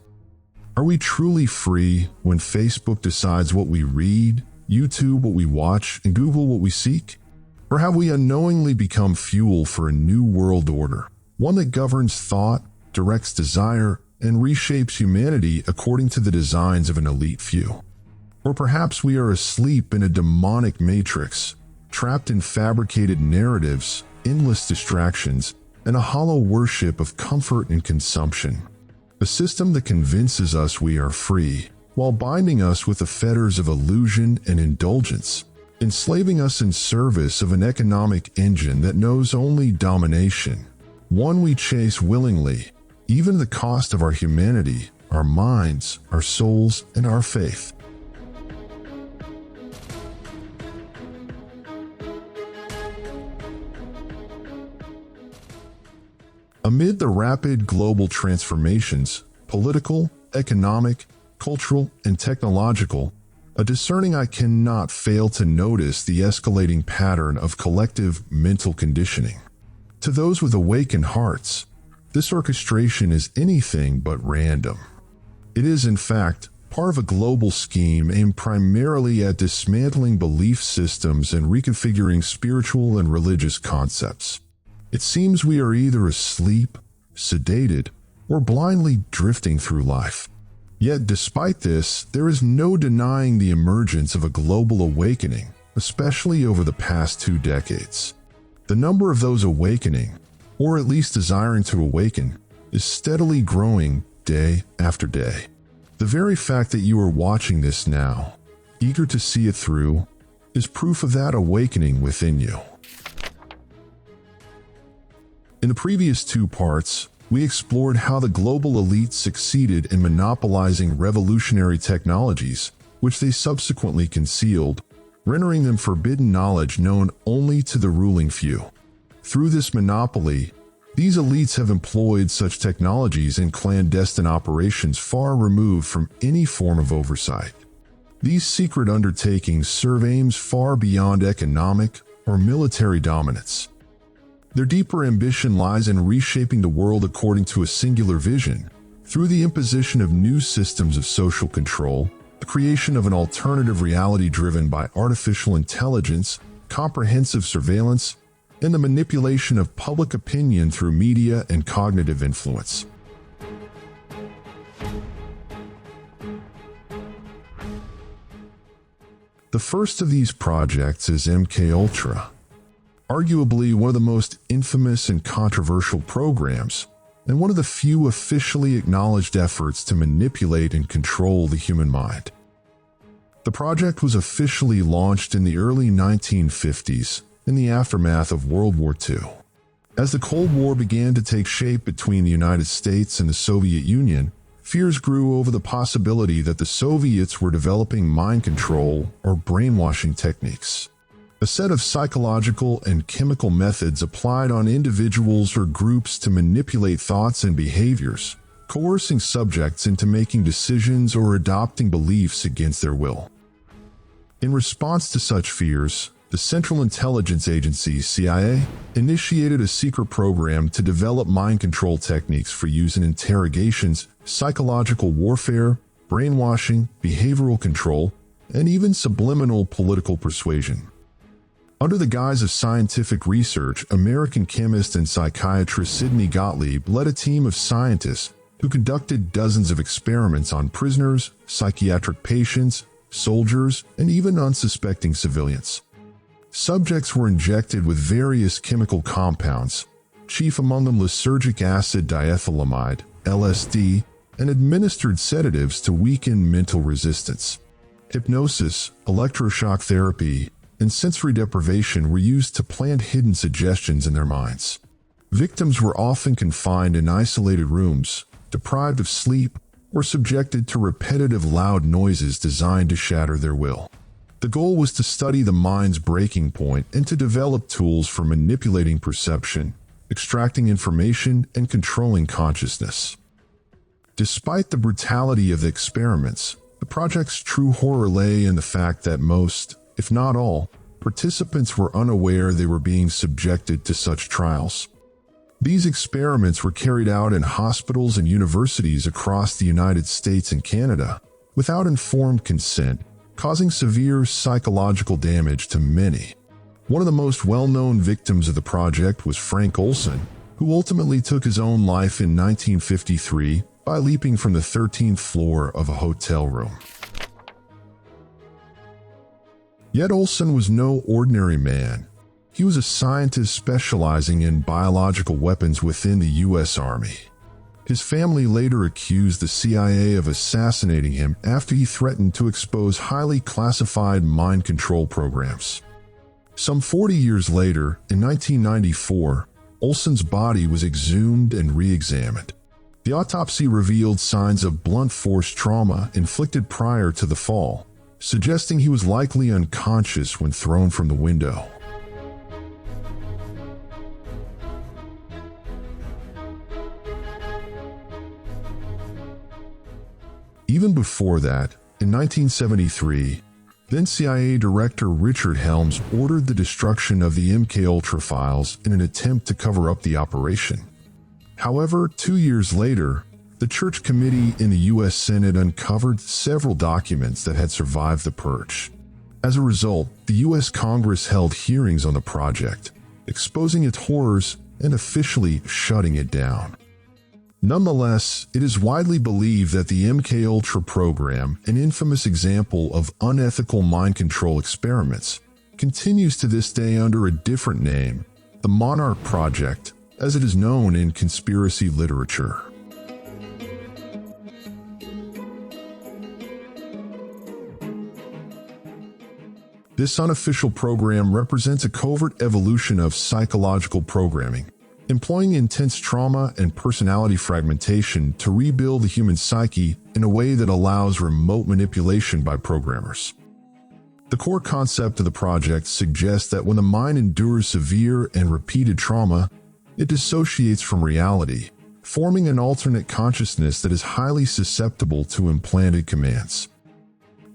Are we truly free when Facebook decides what we read, YouTube what we watch, and Google what we seek? Or have we unknowingly become fuel for a new world order, one that governs thought, directs desire, and reshapes humanity according to the designs of an elite few? Or perhaps we are asleep in a demonic matrix, trapped in fabricated narratives, endless distractions, and a hollow worship of comfort and consumption. A system that convinces us we are free, while binding us with the fetters of illusion and indulgence, enslaving us in service of an economic engine that knows only domination, one we chase willingly, even at the cost of our humanity, our minds, our souls, and our faith. Amid the rapid global transformations, political, economic, cultural, and technological, a discerning eye cannot fail to notice the escalating pattern of collective mental conditioning. To those with awakened hearts, this orchestration is anything but random. It is, in fact, part of a global scheme aimed primarily at dismantling belief systems and reconfiguring spiritual and religious concepts. It seems we are either asleep, sedated, or blindly drifting through life. Yet despite this, there is no denying the emergence of a global awakening, especially over the past 2 decades. The number of those awakening, or at least desiring to awaken, is steadily growing day after day. The very fact that you are watching this now, eager to see it through, is proof of that awakening within you. In the previous 2 parts, we explored how the global elite succeeded in monopolizing revolutionary technologies, which they subsequently concealed, rendering them forbidden knowledge known only to the ruling few. Through this monopoly, these elites have employed such technologies in clandestine operations far removed from any form of oversight. These secret undertakings serve aims far beyond economic or military dominance. Their deeper ambition lies in reshaping the world according to a singular vision, through the imposition of new systems of social control, the creation of an alternative reality driven by artificial intelligence, comprehensive surveillance, and the manipulation of public opinion through media and cognitive influence. The first of these projects is MKUltra, arguably one of the most infamous and controversial programs, and one of the few officially acknowledged efforts to manipulate and control the human mind. The project was officially launched in the early 1950s, in the aftermath of World War II. As the Cold War began to take shape between the United States and the Soviet Union, fears grew over the possibility that the Soviets were developing mind control or brainwashing techniques, a set of psychological and chemical methods applied on individuals or groups to manipulate thoughts and behaviors, coercing subjects into making decisions or adopting beliefs against their will. In response to such fears, the Central Intelligence Agency, CIA, initiated a secret program to develop mind control techniques for use in interrogations, psychological warfare, brainwashing, behavioral control, and even subliminal political persuasion. Under the guise of scientific research, American chemist and psychiatrist Sidney Gottlieb led a team of scientists who conducted dozens of experiments on prisoners, psychiatric patients, soldiers, and even unsuspecting civilians. Subjects were injected with various chemical compounds, chief among them lysergic acid diethylamide, LSD, and administered sedatives to weaken mental resistance. Hypnosis, electroshock therapy, and sensory deprivation were used to plant hidden suggestions in their minds. Victims were often confined in isolated rooms, deprived of sleep, or subjected to repetitive loud noises designed to shatter their will. The goal was to study the mind's breaking point and to develop tools for manipulating perception, extracting information, and controlling consciousness. Despite the brutality of the experiments, the project's true horror lay in the fact that most, if not all, participants were unaware they were being subjected to such trials. These experiments were carried out in hospitals and universities across the United States and Canada, without informed consent, causing severe psychological damage to many. One of the most well-known victims of the project was Frank Olson, who ultimately took his own life in 1953 by leaping from the 13th floor of a hotel room. Yet Olson was no ordinary man. He was a scientist specializing in biological weapons within the U.S. Army. His family later accused the CIA of assassinating him after he threatened to expose highly classified mind control programs. Some 40 years later, in 1994, Olson's body was exhumed and re-examined. The autopsy revealed signs of blunt force trauma inflicted prior to the fall, suggesting he was likely unconscious when thrown from the window. Even before that, in 1973, then CIA Director Richard Helms ordered the destruction of the MKUltra files in an attempt to cover up the operation. However, 2 years later, the Church Committee in the U.S. Senate uncovered several documents that had survived the purge. As a result, the U.S. Congress held hearings on the project, exposing its horrors and officially shutting it down. Nonetheless, it is widely believed that the MKUltra program, an infamous example of unethical mind control experiments, continues to this day under a different name, the Monarch Project, as it is known in conspiracy literature. This unofficial program represents a covert evolution of psychological programming, employing intense trauma and personality fragmentation to rebuild the human psyche in a way that allows remote manipulation by programmers. The core concept of the project suggests that when the mind endures severe and repeated trauma, it dissociates from reality, forming an alternate consciousness that is highly susceptible to implanted commands.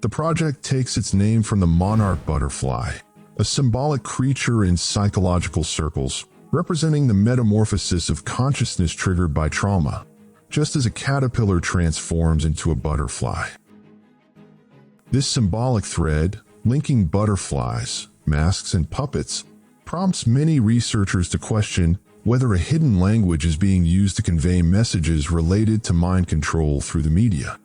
The project takes its name from the monarch butterfly, a symbolic creature in psychological circles, representing the metamorphosis of consciousness triggered by trauma, just as a caterpillar transforms into a butterfly. This symbolic thread, linking butterflies, masks, and puppets, prompts many researchers to question whether a hidden language is being used to convey messages related to mind control through the media.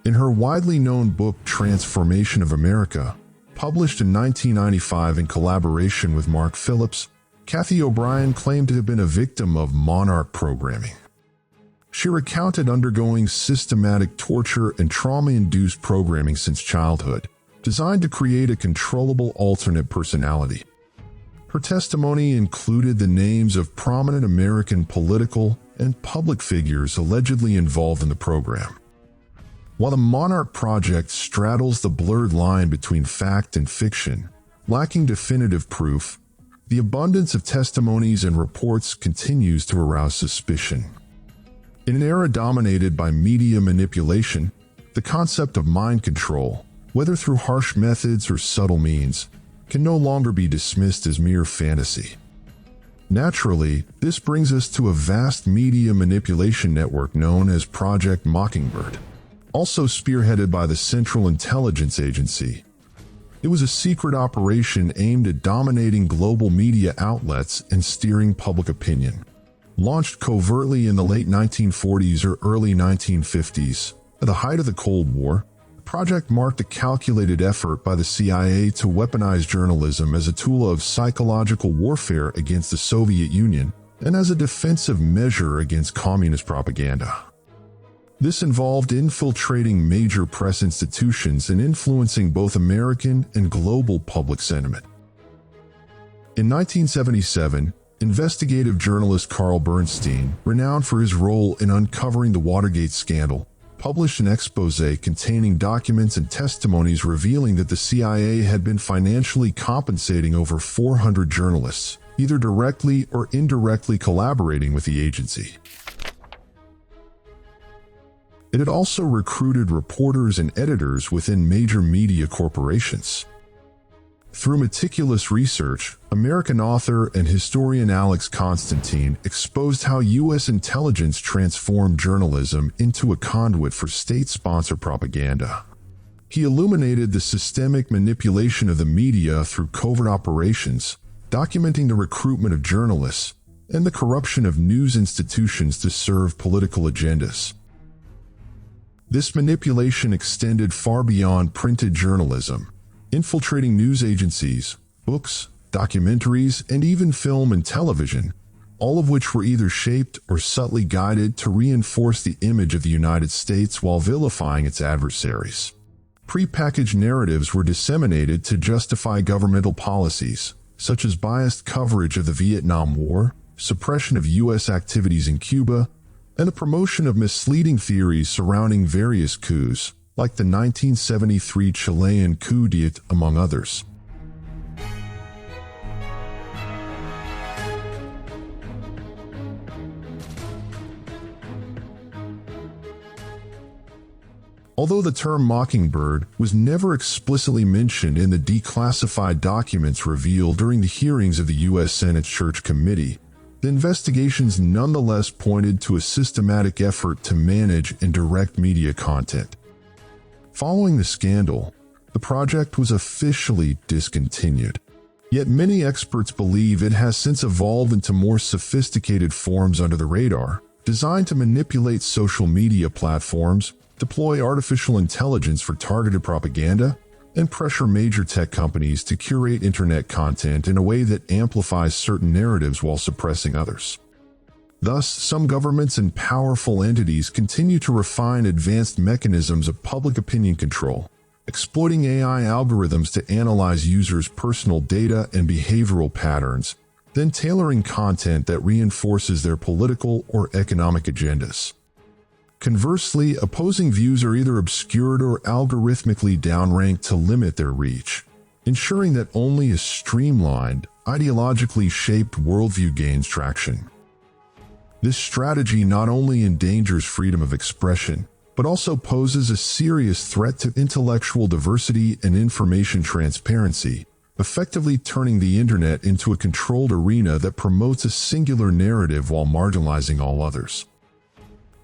In her widely known book Transformation of America, published in 1995 in collaboration with Mark Phillips, Kathy O'Brien claimed to have been a victim of Monarch programming. She recounted undergoing systematic torture and trauma-induced programming since childhood, designed to create a controllable alternate personality. Her testimony included the names of prominent American political and public figures allegedly involved in the program. While the Monarch Project straddles the blurred line between fact and fiction, lacking definitive proof, the abundance of testimonies and reports continues to arouse suspicion. In an era dominated by media manipulation, the concept of mind control, whether through harsh methods or subtle means, can no longer be dismissed as mere fantasy. Naturally, this brings us to a vast media manipulation network known as Project Mockingbird, also spearheaded by the Central Intelligence Agency. It was a secret operation aimed at dominating global media outlets and steering public opinion. Launched covertly in the late 1940s or early 1950s, at the height of the Cold War, the project marked a calculated effort by the CIA to weaponize journalism as a tool of psychological warfare against the Soviet Union and as a defensive measure against communist propaganda. This involved infiltrating major press institutions and influencing both American and global public sentiment. In 1977, investigative journalist Carl Bernstein, renowned for his role in uncovering the Watergate scandal, published an expose containing documents and testimonies revealing that the CIA had been financially compensating over 400 journalists, either directly or indirectly collaborating with the agency. It had also recruited reporters and editors within major media corporations. Through meticulous research, American author and historian Alex Constantine exposed how U.S. intelligence transformed journalism into a conduit for state-sponsored propaganda. He illuminated the systemic manipulation of the media through covert operations, documenting the recruitment of journalists and the corruption of news institutions to serve political agendas. This manipulation extended far beyond printed journalism, infiltrating news agencies, books, documentaries, and even film and television, all of which were either shaped or subtly guided to reinforce the image of the United States while vilifying its adversaries. Prepackaged narratives were disseminated to justify governmental policies, such as biased coverage of the Vietnam War, suppression of U.S. activities in Cuba, and the promotion of misleading theories surrounding various coups, like the 1973 Chilean coup d'etat, among others. Although the term Mockingbird was never explicitly mentioned in the declassified documents revealed during the hearings of the U.S. Senate Church Committee, the investigations nonetheless pointed to a systematic effort to manage and direct media content. Following the scandal, the project was officially discontinued. Yet many experts believe it has since evolved into more sophisticated forms under the radar, designed to manipulate social media platforms, deploy artificial intelligence for targeted propaganda, and pressure major tech companies to curate internet content in a way that amplifies certain narratives while suppressing others. Thus, some governments and powerful entities continue to refine advanced mechanisms of public opinion control, exploiting AI algorithms to analyze users' personal data and behavioral patterns, then tailoring content that reinforces their political or economic agendas. Conversely, opposing views are either obscured or algorithmically downranked to limit their reach, ensuring that only a streamlined, ideologically shaped worldview gains traction. This strategy not only endangers freedom of expression, but also poses a serious threat to intellectual diversity and information transparency, effectively turning the internet into a controlled arena that promotes a singular narrative while marginalizing all others.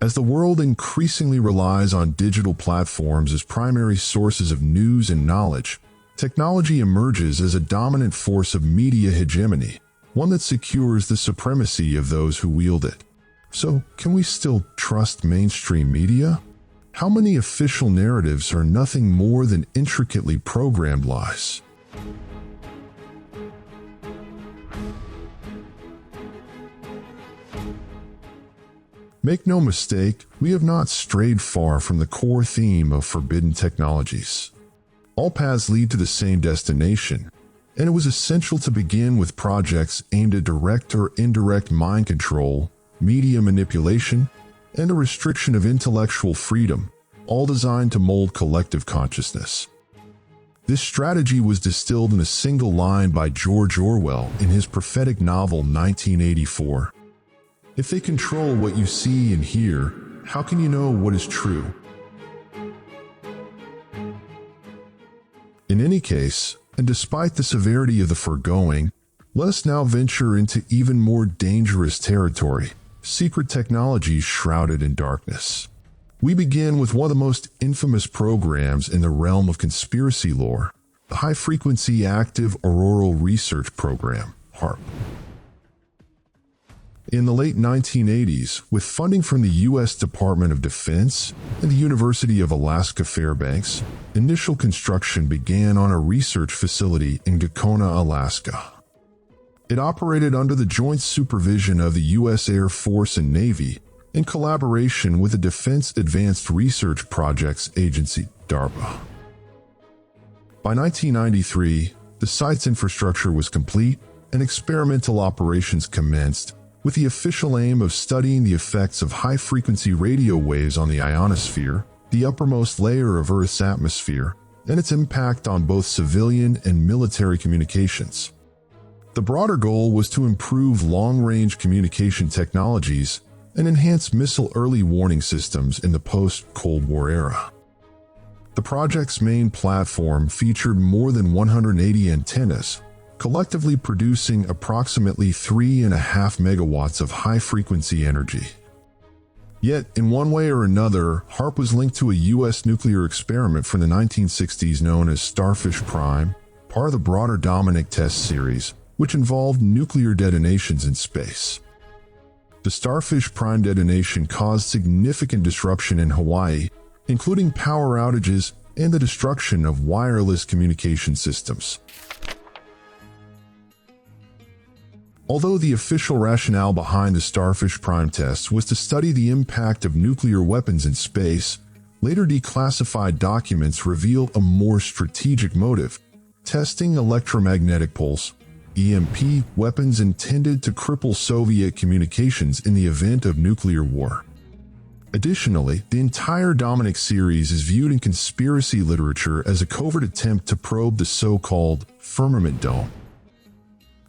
As the world increasingly relies on digital platforms as primary sources of news and knowledge, technology emerges as a dominant force of media hegemony, one that secures the supremacy of those who wield it. So, can we still trust mainstream media? How many official narratives are nothing more than intricately programmed lies? Make no mistake, we have not strayed far from the core theme of forbidden technologies. All paths lead to the same destination, and it was essential to begin with projects aimed at direct or indirect mind control, media manipulation, and a restriction of intellectual freedom, all designed to mold collective consciousness. This strategy was distilled in a single line by George Orwell in his prophetic novel 1984. If they control what you see and hear, how can you know what is true? In any case, and despite the severity of the foregoing, let us now venture into even more dangerous territory: secret technologies shrouded in darkness. We begin with one of the most infamous programs in the realm of conspiracy lore, the High-Frequency Active Auroral Research Program, HAARP. In the late 1980s, with funding from the U.S. Department of Defense and the University of Alaska Fairbanks, initial construction began on a research facility in Gakona, Alaska. It operated under the joint supervision of the U.S. Air Force and Navy in collaboration with the Defense Advanced Research Projects Agency, DARPA. By 1993, the site's infrastructure was complete and experimental operations commenced, with the official aim of studying the effects of high-frequency radio waves on the ionosphere, the uppermost layer of Earth's atmosphere, and its impact on both civilian and military communications. The broader goal was to improve long-range communication technologies and enhance missile early warning systems in the post-Cold War era. The project's main platform featured more than 180 antennas, collectively producing approximately 3.5 megawatts of high-frequency energy. Yet, in one way or another, HAARP was linked to a U.S. nuclear experiment from the 1960s known as Starfish Prime, part of the broader Dominic test series, which involved nuclear detonations in space. The Starfish Prime detonation caused significant disruption in Hawaii, including power outages and the destruction of wireless communication systems. Although the official rationale behind the Starfish Prime test was to study the impact of nuclear weapons in space, later declassified documents reveal a more strategic motive: testing electromagnetic pulse (EMP) weapons intended to cripple Soviet communications in the event of nuclear war. Additionally, the entire Dominic series is viewed in conspiracy literature as a covert attempt to probe the so-called firmament dome.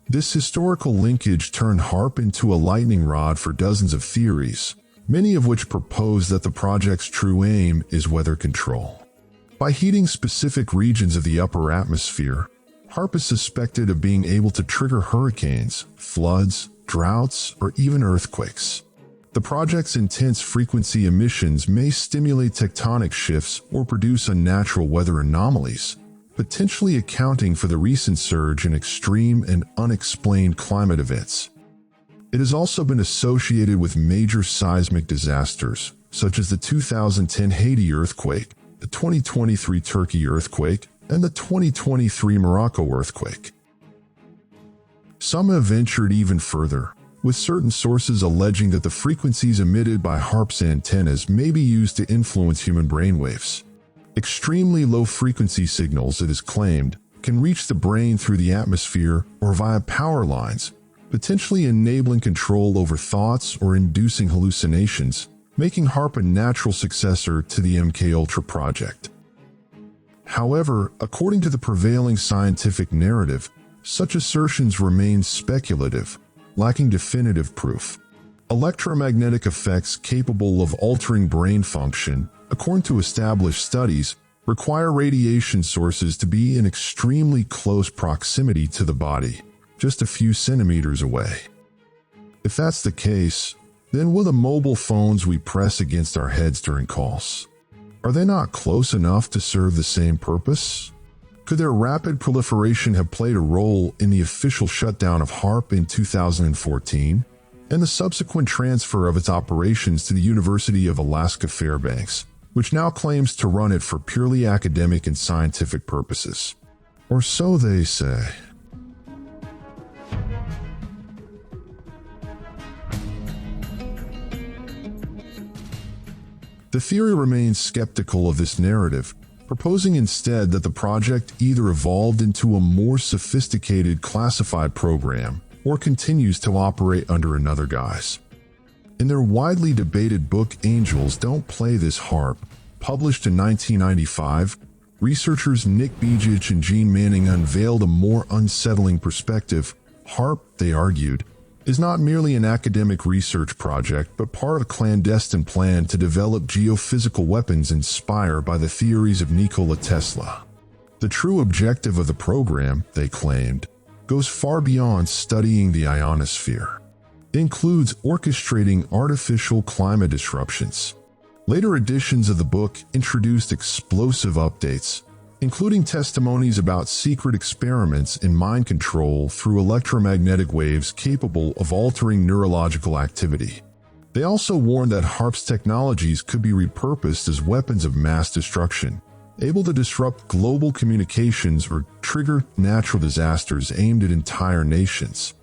This historical linkage turned HAARP into a lightning rod for dozens of theories, many of which propose that the project's true aim is weather control. By heating specific regions of the upper atmosphere, HAARP is suspected of being able to trigger hurricanes, floods, droughts, or even earthquakes. The project's intense frequency emissions may stimulate tectonic shifts or produce unnatural weather anomalies, potentially accounting for the recent surge in extreme and unexplained climate events. It has also been associated with major seismic disasters, such as the 2010 Haiti earthquake, the 2023 Turkey earthquake, and the 2023 Morocco earthquake. Some have ventured even further, with certain sources alleging that the frequencies emitted by HAARP's antennas may be used to influence human brainwaves. Extremely low-frequency signals, it is claimed, can reach the brain through the atmosphere or via power lines, potentially enabling control over thoughts or inducing hallucinations, making HAARP a natural successor to the MKUltra project. However, according to the prevailing scientific narrative, such assertions remain speculative, lacking definitive proof. Electromagnetic effects capable of altering brain function, according to established studies, require radiation sources to be in extremely close proximity to the body, just a few centimeters away. If that's the case, then will the mobile phones we press against our heads during calls, are they not close enough to serve the same purpose? Could their rapid proliferation have played a role in the official shutdown of HAARP in 2014 and the subsequent transfer of its operations to the University of Alaska Fairbanks, which now claims to run it for purely academic and scientific purposes? Or so they say. The theory remains skeptical of this narrative, proposing instead that the project either evolved into a more sophisticated classified program or continues to operate under another guise. In their widely debated book Angels Don't Play This HAARP, published in 1995, researchers Nick Begich and Gene Manning unveiled a more unsettling perspective. HAARP, they argued, is not merely an academic research project but part of a clandestine plan to develop geophysical weapons inspired by the theories of Nikola Tesla. The true objective of the program, they claimed, goes far beyond studying the ionosphere. It includes orchestrating artificial climate disruptions. Later editions of the book introduced explosive updates, including testimonies about secret experiments in mind control through electromagnetic waves capable of altering neurological activity. They also warned that HAARP's technologies could be repurposed as weapons of mass destruction, able to disrupt global communications or trigger natural disasters aimed at entire nations.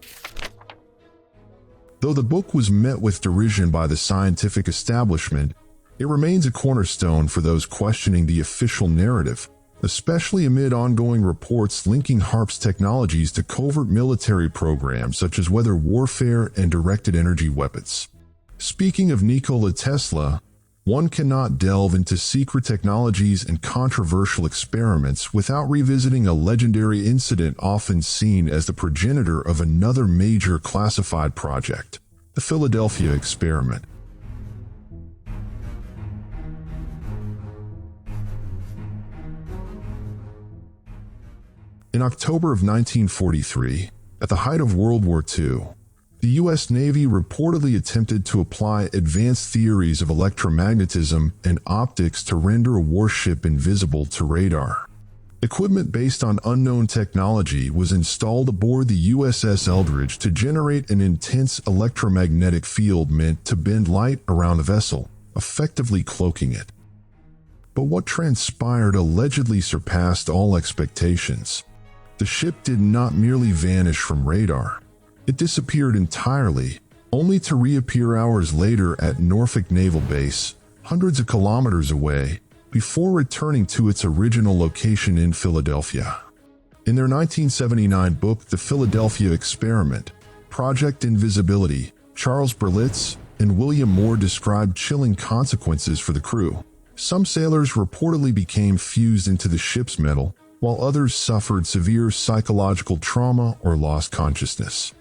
Though the book was met with derision by the scientific establishment, it remains a cornerstone for those questioning the official narrative, especially amid ongoing reports linking HAARP's technologies to covert military programs such as weather warfare and directed energy weapons. Speaking of Nikola Tesla, one cannot delve into secret technologies and controversial experiments without revisiting a legendary incident often seen as the progenitor of another major classified project, the Philadelphia experiment. In October of 1943, at the height of World War II, the U.S. Navy reportedly attempted to apply advanced theories of electromagnetism and optics to render a warship invisible to radar. Equipment based on unknown technology was installed aboard the USS Eldridge to generate an intense electromagnetic field meant to bend light around the vessel, effectively cloaking it. But what transpired allegedly surpassed all expectations. The ship did not merely vanish from radar. It disappeared entirely, only to reappear hours later at Norfolk Naval Base, hundreds of kilometers away, before returning to its original location in Philadelphia. In their 1979 book The Philadelphia Experiment, Project Invisibility, Charles Berlitz and William Moore described chilling consequences for the crew. Some sailors reportedly became fused into the ship's metal, while others suffered severe psychological trauma or lost consciousness.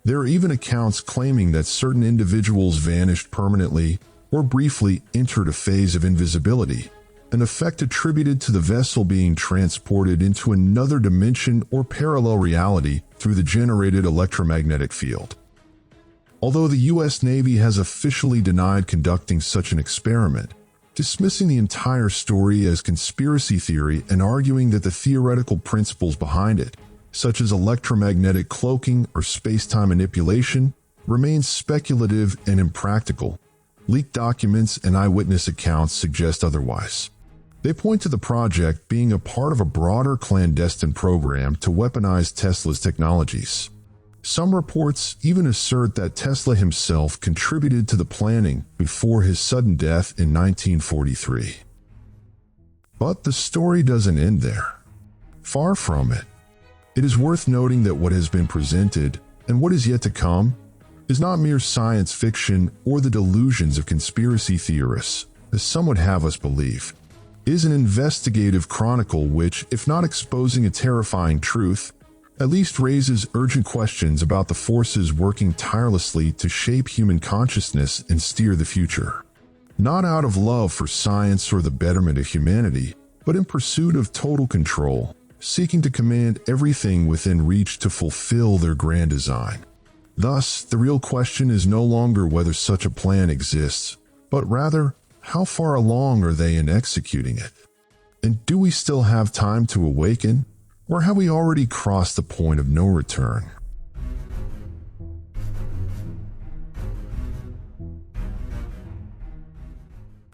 There are even accounts claiming that certain individuals vanished permanently or briefly entered a phase of invisibility, an effect attributed to the vessel being transported into another dimension or parallel reality through the generated electromagnetic field. Although the U.S. Navy has officially denied conducting such an experiment, dismissing the entire story as conspiracy theory and arguing that the theoretical principles behind it, such as electromagnetic cloaking or space-time manipulation, remain speculative and impractical. Leaked documents and eyewitness accounts suggest otherwise. They point to the project being a part of a broader clandestine program to weaponize Tesla's technologies. Some reports even assert that Tesla himself contributed to the planning before his sudden death in 1943. But the story doesn't end there. Far from it. It is worth noting that what has been presented, and what is yet to come, is not mere science fiction or the delusions of conspiracy theorists, as some would have us believe. It is an investigative chronicle which, if not exposing a terrifying truth, at least raises urgent questions about the forces working tirelessly to shape human consciousness and steer the future. Not out of love for science or the betterment of humanity, but in pursuit of total control, seeking to command everything within reach to fulfill their grand design. Thus, the real question is no longer whether such a plan exists, but rather, how far along are they in executing it? And do we still have time to awaken? Or have we already crossed the point of no return?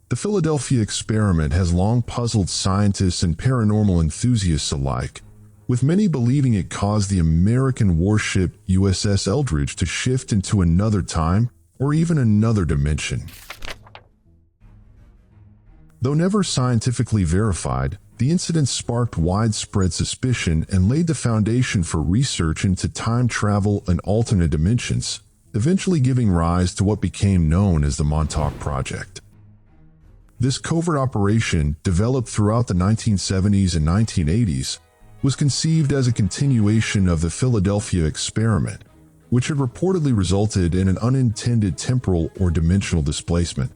The Philadelphia experiment has long puzzled scientists and paranormal enthusiasts alike, with many believing it caused the American warship USS Eldridge to shift into another time or even another dimension. Though never scientifically verified, the incident sparked widespread suspicion and laid the foundation for research into time travel and alternate dimensions, eventually giving rise to what became known as the Montauk Project. This covert operation, developed throughout the 1970s and 1980s, was conceived as a continuation of the Philadelphia experiment, which had reportedly resulted in an unintended temporal or dimensional displacement.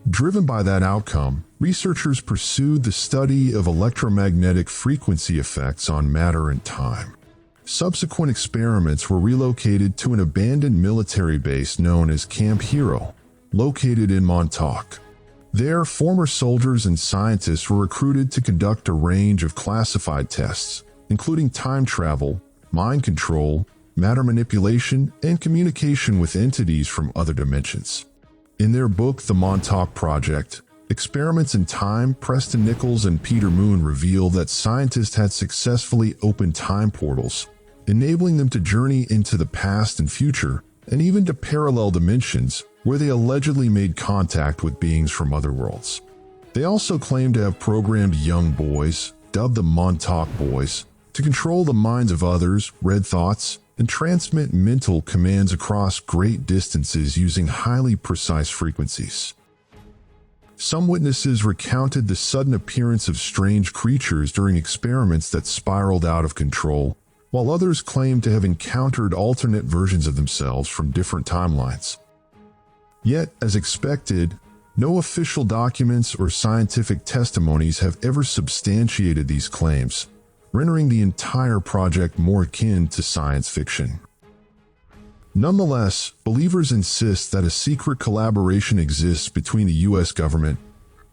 Driven by that outcome, researchers pursued the study of electromagnetic frequency effects on matter and time. Subsequent experiments were relocated to an abandoned military base known as Camp Hero, located in Montauk. There, former soldiers and scientists were recruited to conduct a range of classified tests, including time travel, mind control, matter manipulation, and communication with entities from other dimensions. In their book, The Montauk Project, Experiments in Time, Preston Nichols and Peter Moon reveal that scientists had successfully opened time portals, enabling them to journey into the past and future, and even to parallel dimensions, where they allegedly made contact with beings from other worlds. They also claimed to have programmed young boys, dubbed the Montauk Boys, to control the minds of others, read thoughts, and transmit mental commands across great distances using highly precise frequencies. Some witnesses recounted the sudden appearance of strange creatures during experiments that spiraled out of control, while others claimed to have encountered alternate versions of themselves from different timelines. Yet, as expected, no official documents or scientific testimonies have ever substantiated these claims, rendering the entire project more akin to science fiction. Nonetheless, believers insist that a secret collaboration exists between the U.S. government,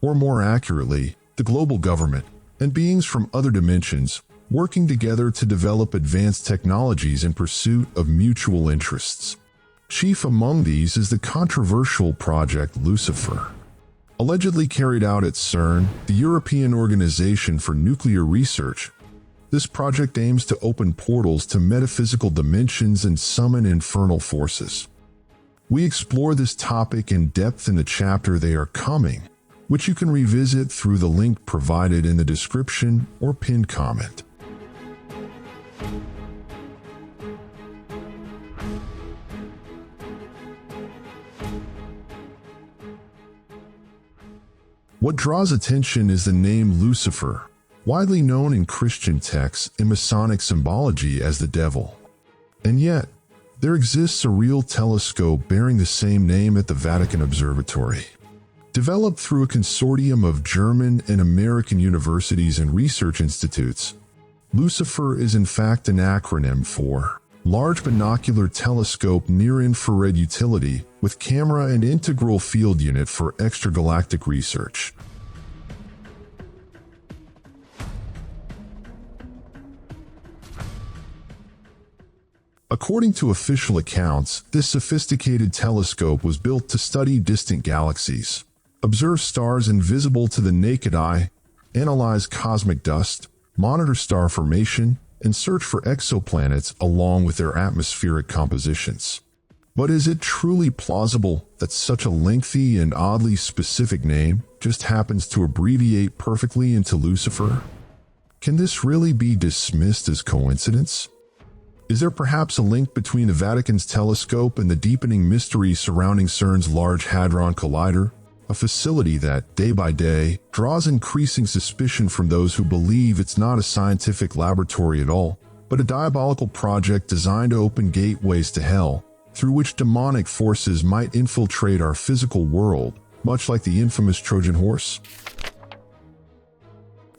or more accurately, the global government, and beings from other dimensions, working together to develop advanced technologies in pursuit of mutual interests. Chief among these is the controversial Project Lucifer. Allegedly carried out at CERN, the European Organization for Nuclear Research, this project aims to open portals to metaphysical dimensions and summon infernal forces. We explore this topic in depth in the chapter They Are Coming, which you can revisit through the link provided in the description or pinned comment. What draws attention is the name Lucifer, widely known in Christian texts and Masonic symbology as the devil. And yet, there exists a real telescope bearing the same name at the Vatican Observatory. Developed through a consortium of German and American universities and research institutes, Lucifer is in fact an acronym for Large Binocular Telescope Near-Infrared Utility with Camera and Integral Field Unit for Extragalactic Research. According to official accounts, this sophisticated telescope was built to study distant galaxies, observe stars invisible to the naked eye, analyze cosmic dust, monitor star formation, and search for exoplanets along with their atmospheric compositions. But is it truly plausible that such a lengthy and oddly specific name just happens to abbreviate perfectly into Lucifer? Can this really be dismissed as coincidence? Is there perhaps a link between the Vatican's telescope and the deepening mystery surrounding CERN's Large Hadron Collider, a facility that, day by day, draws increasing suspicion from those who believe it's not a scientific laboratory at all, but a diabolical project designed to open gateways to hell, through which demonic forces might infiltrate our physical world, much like the infamous Trojan horse?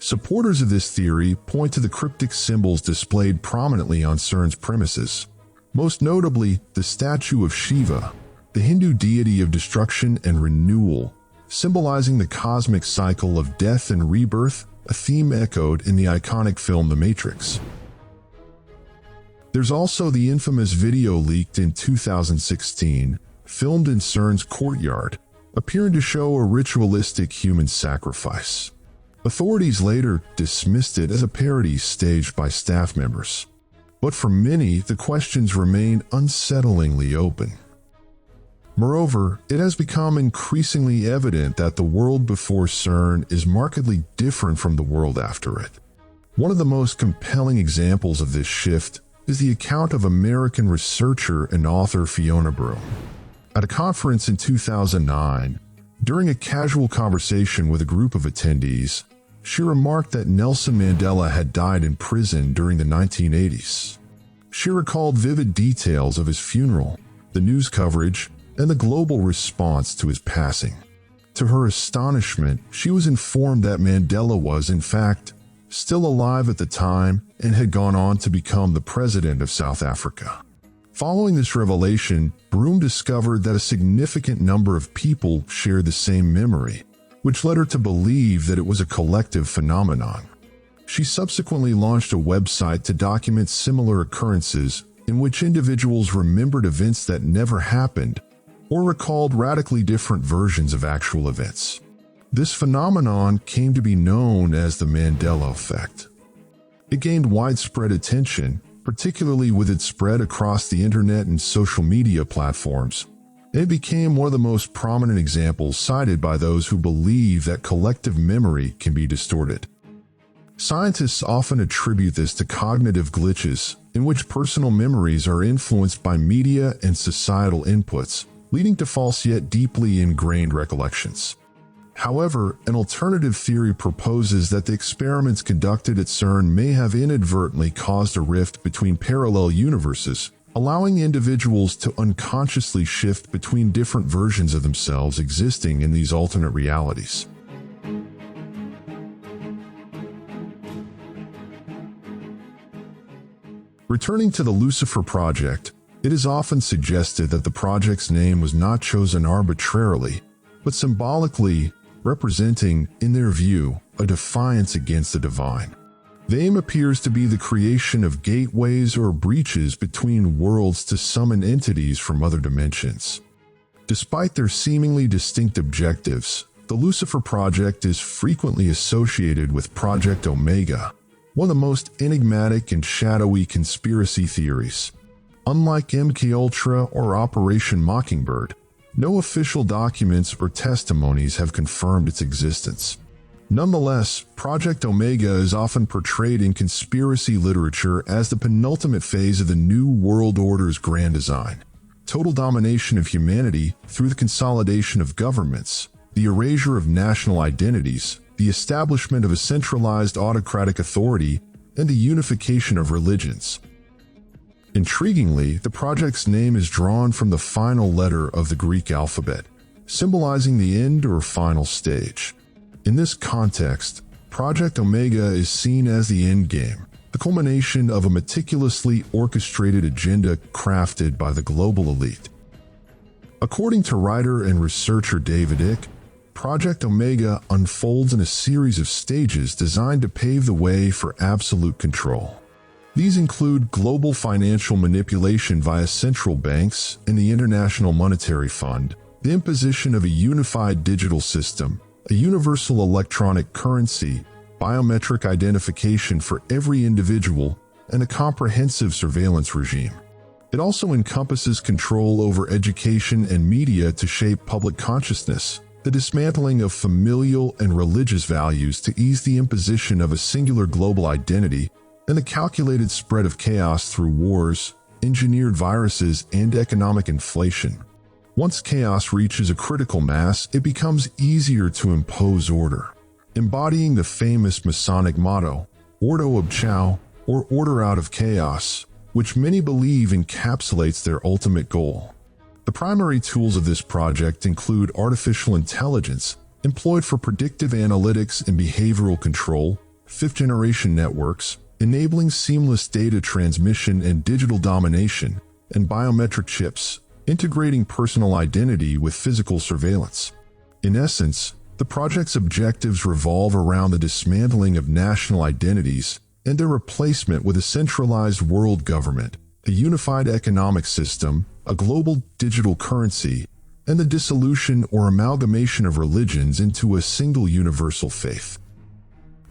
Supporters of this theory point to the cryptic symbols displayed prominently on CERN's premises, most notably the statue of Shiva, the Hindu deity of destruction and renewal, symbolizing the cosmic cycle of death and rebirth, a theme echoed in the iconic film The Matrix. There's also the infamous video leaked in 2016, filmed in CERN's courtyard, appearing to show a ritualistic human sacrifice. Authorities later dismissed it as a parody staged by staff members. But for many, the questions remain unsettlingly open. Moreover, it has become increasingly evident that the world before CERN is markedly different from the world after it. One of the most compelling examples of this shift is the account of American researcher and author Fiona Broome. At a conference in 2009, during a casual conversation with a group of attendees, she remarked that Nelson Mandela had died in prison during the 1980s. She recalled vivid details of his funeral, the news coverage, and the global response to his passing. To her astonishment, she was informed that Mandela was, in fact, still alive at the time and had gone on to become the president of South Africa. Following this revelation, Broome discovered that a significant number of people shared the same memory, which led her to believe that it was a collective phenomenon. She subsequently launched a website to document similar occurrences in which individuals remembered events that never happened or recalled radically different versions of actual events. This phenomenon came to be known as the Mandela effect. It gained widespread attention, particularly with its spread across the internet and social media platforms. It became one of the most prominent examples cited by those who believe that collective memory can be distorted. Scientists often attribute this to cognitive glitches, in which personal memories are influenced by media and societal inputs, leading to false yet deeply ingrained recollections. However, an alternative theory proposes that the experiments conducted at CERN may have inadvertently caused a rift between parallel universes, allowing individuals to unconsciously shift between different versions of themselves existing in these alternate realities. Returning to the Lucifer Project, it is often suggested that the project's name was not chosen arbitrarily, but symbolically representing, in their view, a defiance against the divine. The aim appears to be the creation of gateways or breaches between worlds to summon entities from other dimensions. Despite their seemingly distinct objectives, the Lucifer Project is frequently associated with Project Omega, one of the most enigmatic and shadowy conspiracy theories. Unlike MKUltra or Operation Mockingbird, no official documents or testimonies have confirmed its existence. Nonetheless, Project Omega is often portrayed in conspiracy literature as the penultimate phase of the New World Order's grand design: total domination of humanity through the consolidation of governments, the erasure of national identities, the establishment of a centralized autocratic authority, and the unification of religions. Intriguingly, the project's name is drawn from the final letter of the Greek alphabet, symbolizing the end or final stage. In this context, Project Omega is seen as the endgame, the culmination of a meticulously orchestrated agenda crafted by the global elite. According to writer and researcher David Icke, Project Omega unfolds in a series of stages designed to pave the way for absolute control. These include global financial manipulation via central banks and the International Monetary Fund, the imposition of a unified digital system, a universal electronic currency, biometric identification for every individual, and a comprehensive surveillance regime. It also encompasses control over education and media to shape public consciousness, the dismantling of familial and religious values to ease the imposition of a singular global identity, and the calculated spread of chaos through wars, engineered viruses, and economic inflation. Once chaos reaches a critical mass, it becomes easier to impose order. Embodying the famous Masonic motto, Ordo ab Chao, or Order out of Chaos, which many believe encapsulates their ultimate goal. The primary tools of this project include artificial intelligence, employed for predictive analytics and behavioral control, fifth-generation networks, enabling seamless data transmission and digital domination, and biometric chips, integrating personal identity with physical surveillance. In essence, the project's objectives revolve around the dismantling of national identities and their replacement with a centralized world government, a unified economic system, a global digital currency, and the dissolution or amalgamation of religions into a single universal faith.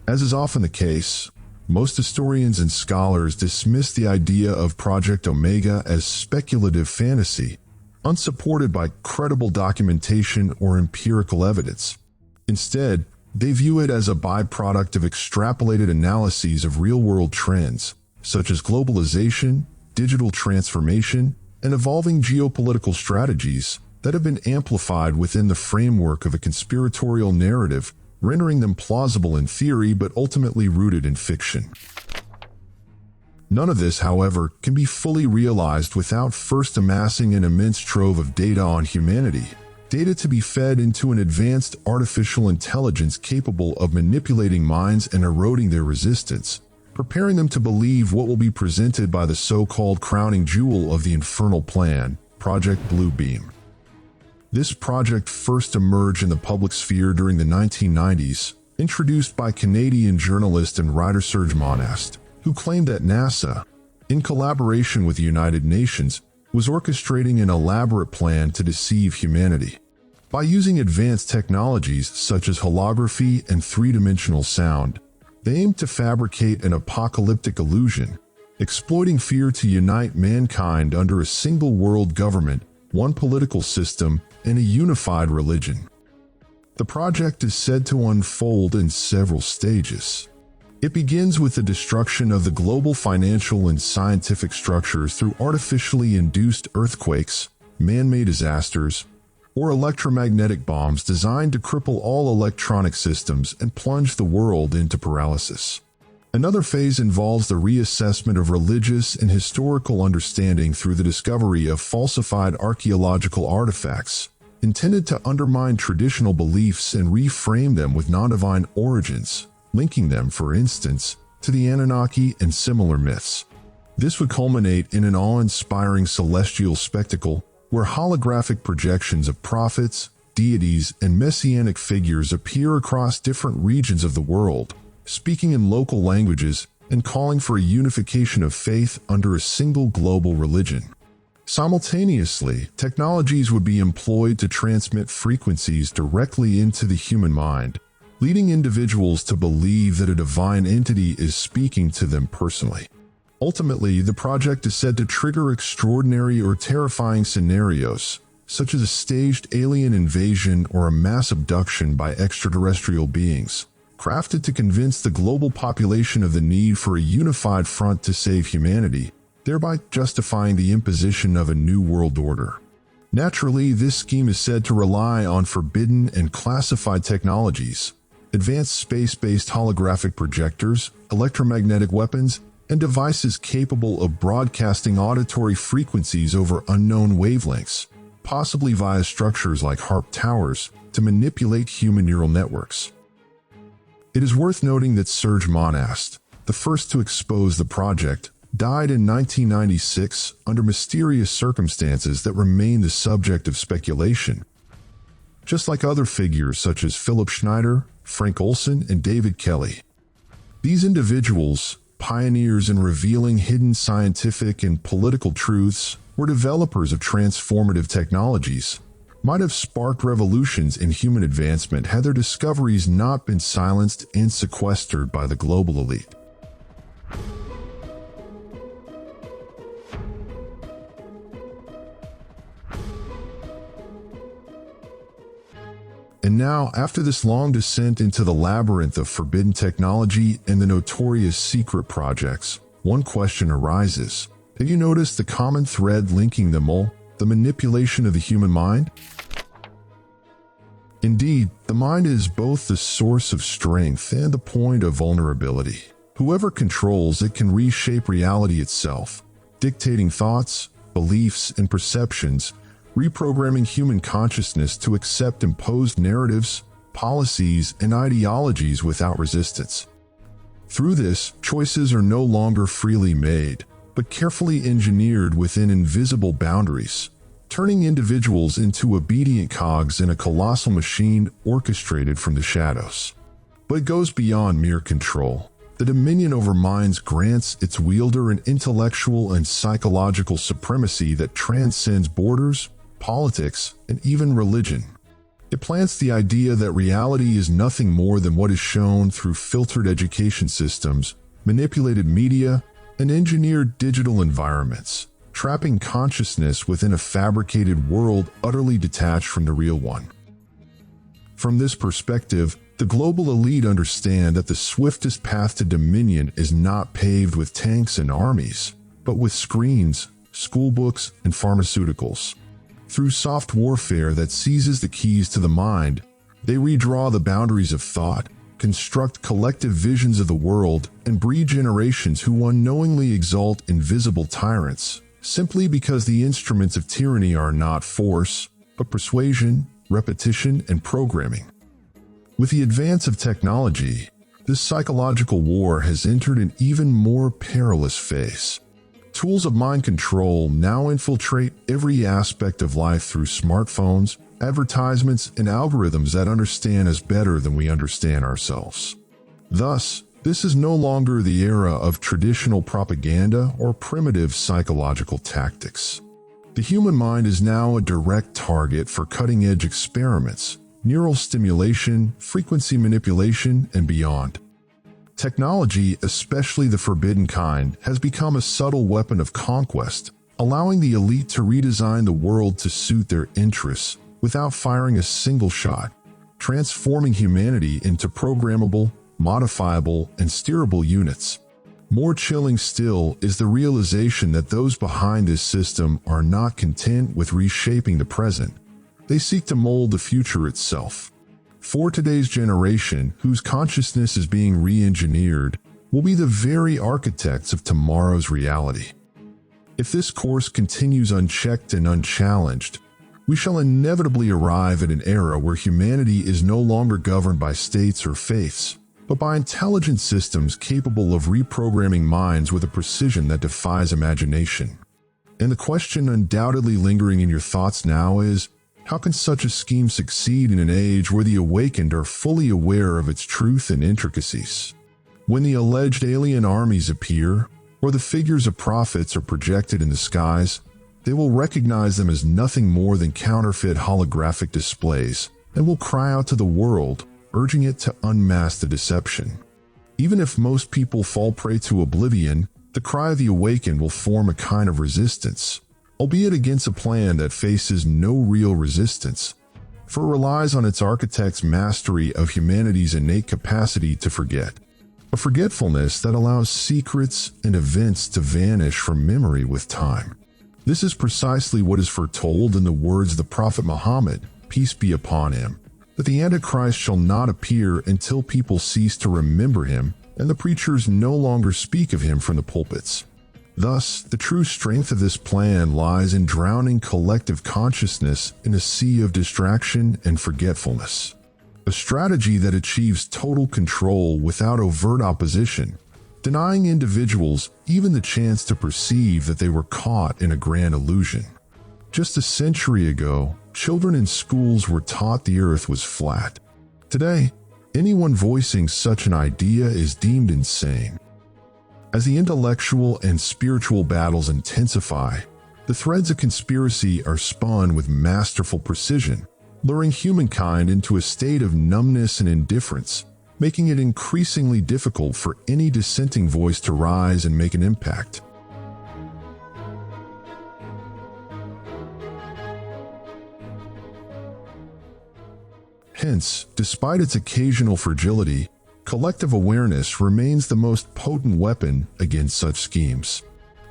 As is often the case, most historians and scholars dismiss the idea of Project Omega as speculative fantasy, unsupported by credible documentation or empirical evidence. Instead, they view it as a byproduct of extrapolated analyses of real-world trends, such as globalization, digital transformation, and evolving geopolitical strategies that have been amplified within the framework of a conspiratorial narrative, rendering them plausible in theory but ultimately rooted in fiction. None of this, however, can be fully realized without first amassing an immense trove of data on humanity, data to be fed into an advanced artificial intelligence capable of manipulating minds and eroding their resistance, preparing them to believe what will be presented by the so-called crowning jewel of the infernal plan, Project Bluebeam. This project first emerged in the public sphere during the 1990s, introduced by Canadian journalist and writer Serge Monast, who claimed that NASA, in collaboration with the United Nations, was orchestrating an elaborate plan to deceive humanity. By using advanced technologies such as holography and three-dimensional sound, they aimed to fabricate an apocalyptic illusion, exploiting fear to unite mankind under a single world government, one political system, and a unified religion. The project is said to unfold in several stages. It begins with the destruction of the global financial and scientific structures through artificially induced earthquakes, man-made disasters, or electromagnetic bombs designed to cripple all electronic systems and plunge the world into paralysis. Another phase involves the reassessment of religious and historical understanding through the discovery of falsified archaeological artifacts, intended to undermine traditional beliefs and reframe them with non-divine origins, linking them, for instance, to the Anunnaki and similar myths. This would culminate in an awe-inspiring celestial spectacle where holographic projections of prophets, deities, and messianic figures appear across different regions of the world, speaking in local languages and calling for a unification of faith under a single global religion. Simultaneously, technologies would be employed to transmit frequencies directly into the human mind, leading individuals to believe that a divine entity is speaking to them personally. Ultimately, the project is said to trigger extraordinary or terrifying scenarios, such as a staged alien invasion or a mass abduction by extraterrestrial beings, crafted to convince the global population of the need for a unified front to save humanity, thereby justifying the imposition of a new world order. Naturally, this scheme is said to rely on forbidden and classified technologies, advanced space-based holographic projectors, electromagnetic weapons, and devices capable of broadcasting auditory frequencies over unknown wavelengths, possibly via structures like HAARP towers, to manipulate human neural networks. It is worth noting that Serge Monast, the first to expose the project, died in 1996 under mysterious circumstances that remain the subject of speculation. Just like other figures such as Philip Schneider, Frank Olson, and David Kelly. These individuals, pioneers in revealing hidden scientific and political truths, were developers of transformative technologies, might have sparked revolutions in human advancement had their discoveries not been silenced and sequestered by the global elite. And now, after this long descent into the labyrinth of forbidden technology and the notorious secret projects, one question arises. Have you noticed the common thread linking them all? The manipulation of the human mind? Indeed, the mind is both the source of strength and the point of vulnerability. Whoever controls it can reshape reality itself, dictating thoughts, beliefs, and perceptions, reprogramming human consciousness to accept imposed narratives, policies, and ideologies without resistance. Through this, choices are no longer freely made, but carefully engineered within invisible boundaries, turning individuals into obedient cogs in a colossal machine orchestrated from the shadows. But it goes beyond mere control. The dominion over minds grants its wielder an intellectual and psychological supremacy that transcends borders, politics, and even religion. It plants the idea that reality is nothing more than what is shown through filtered education systems, manipulated media, and engineered digital environments, trapping consciousness within a fabricated world utterly detached from the real one. From this perspective, the global elite understand that the swiftest path to dominion is not paved with tanks and armies, but with screens, schoolbooks, and pharmaceuticals. Through soft warfare that seizes the keys to the mind, they redraw the boundaries of thought, construct collective visions of the world, and breed generations who unknowingly exalt invisible tyrants, simply because the instruments of tyranny are not force, but persuasion, repetition, and programming. With the advance of technology, this psychological war has entered an even more perilous phase. Tools of mind control now infiltrate every aspect of life through smartphones, advertisements, and algorithms that understand us better than we understand ourselves. Thus, this is no longer the era of traditional propaganda or primitive psychological tactics. The human mind is now a direct target for cutting-edge experiments, neural stimulation, frequency manipulation, and beyond. Technology, especially the forbidden kind, has become a subtle weapon of conquest, allowing the elite to redesign the world to suit their interests without firing a single shot, transforming humanity into programmable, modifiable, and steerable units. More chilling still is the realization that those behind this system are not content with reshaping the present. They seek to mold the future itself. For today's generation, whose consciousness is being re-engineered, will be the very architects of tomorrow's reality. If this course continues unchecked and unchallenged, we shall inevitably arrive at an era where humanity is no longer governed by states or faiths, but by intelligent systems capable of reprogramming minds with a precision that defies imagination. And the question undoubtedly lingering in your thoughts now is, how can such a scheme succeed in an age where the awakened are fully aware of its truth and intricacies? When the alleged alien armies appear, or the figures of prophets are projected in the skies, they will recognize them as nothing more than counterfeit holographic displays and will cry out to the world, urging it to unmask the deception. Even if most people fall prey to oblivion, the cry of the awakened will form a kind of resistance, albeit against a plan that faces no real resistance, for it relies on its architect's mastery of humanity's innate capacity to forget, a forgetfulness that allows secrets and events to vanish from memory with time. This is precisely what is foretold in the words of the Prophet Muhammad, peace be upon him, that the Antichrist shall not appear until people cease to remember him and the preachers no longer speak of him from the pulpits. Thus, the true strength of this plan lies in drowning collective consciousness in a sea of distraction and forgetfulness. A strategy that achieves total control without overt opposition, denying individuals even the chance to perceive that they were caught in a grand illusion. Just a century ago, children in schools were taught the earth was flat. Today, anyone voicing such an idea is deemed insane. As the intellectual and spiritual battles intensify, the threads of conspiracy are spun with masterful precision, luring humankind into a state of numbness and indifference, making it increasingly difficult for any dissenting voice to rise and make an impact. Hence, despite its occasional fragility, collective awareness remains the most potent weapon against such schemes.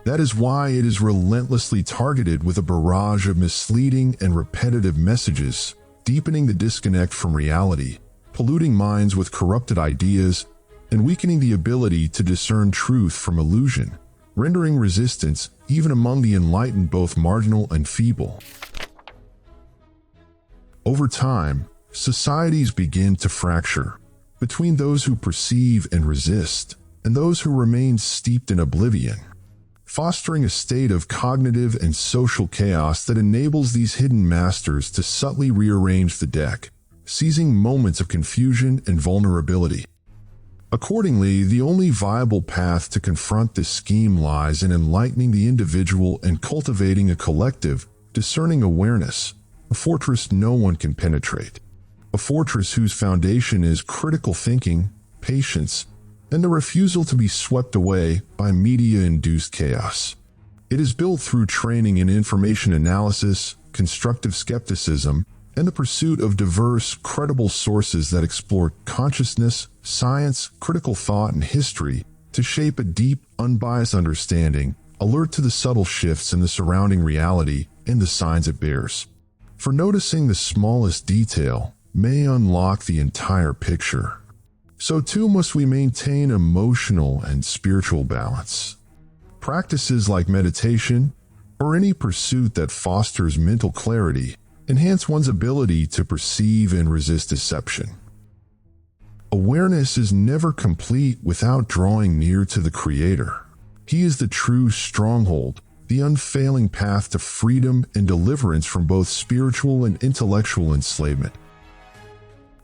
That is why it is relentlessly targeted with a barrage of misleading and repetitive messages, deepening the disconnect from reality, polluting minds with corrupted ideas, and weakening the ability to discern truth from illusion, rendering resistance, even among the enlightened, both marginal and feeble. Over time, societies begin to fracture between those who perceive and resist and those who remain steeped in oblivion, fostering a state of cognitive and social chaos that enables these hidden masters to subtly rearrange the deck, seizing moments of confusion and vulnerability. Accordingly, the only viable path to confront this scheme lies in enlightening the individual and cultivating a collective, discerning awareness, a fortress no one can penetrate. A fortress whose foundation is critical thinking, patience, and the refusal to be swept away by media-induced chaos. It is built through training in information analysis, constructive skepticism, and the pursuit of diverse, credible sources that explore consciousness, science, critical thought, and history to shape a deep, unbiased understanding, alert to the subtle shifts in the surrounding reality and the signs it bears. For noticing the smallest detail may unlock the entire picture. So too must we maintain emotional and spiritual balance. Practices like meditation, or any pursuit that fosters mental clarity, enhance one's ability to perceive and resist deception. Awareness is never complete without drawing near to the Creator. He is the true stronghold, the unfailing path to freedom and deliverance from both spiritual and intellectual enslavement.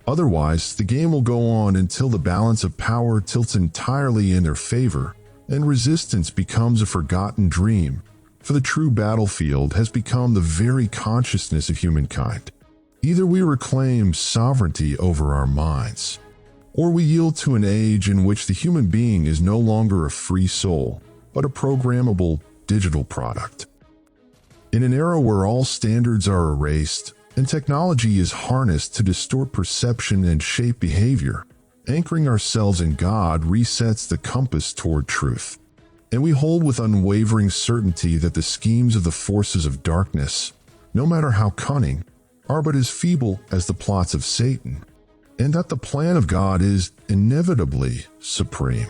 Otherwise, the game will go on until the balance of power tilts entirely in their favor, and resistance becomes a forgotten dream, for the true battlefield has become the very consciousness of humankind. Either we reclaim sovereignty over our minds, or we yield to an age in which the human being is no longer a free soul, but a programmable digital product. In an era where all standards are erased, and technology is harnessed to distort perception and shape behavior, anchoring ourselves in God resets the compass toward truth. And we hold with unwavering certainty that the schemes of the forces of darkness, no matter how cunning, are but as feeble as the plots of Satan, and that the plan of God is inevitably supreme.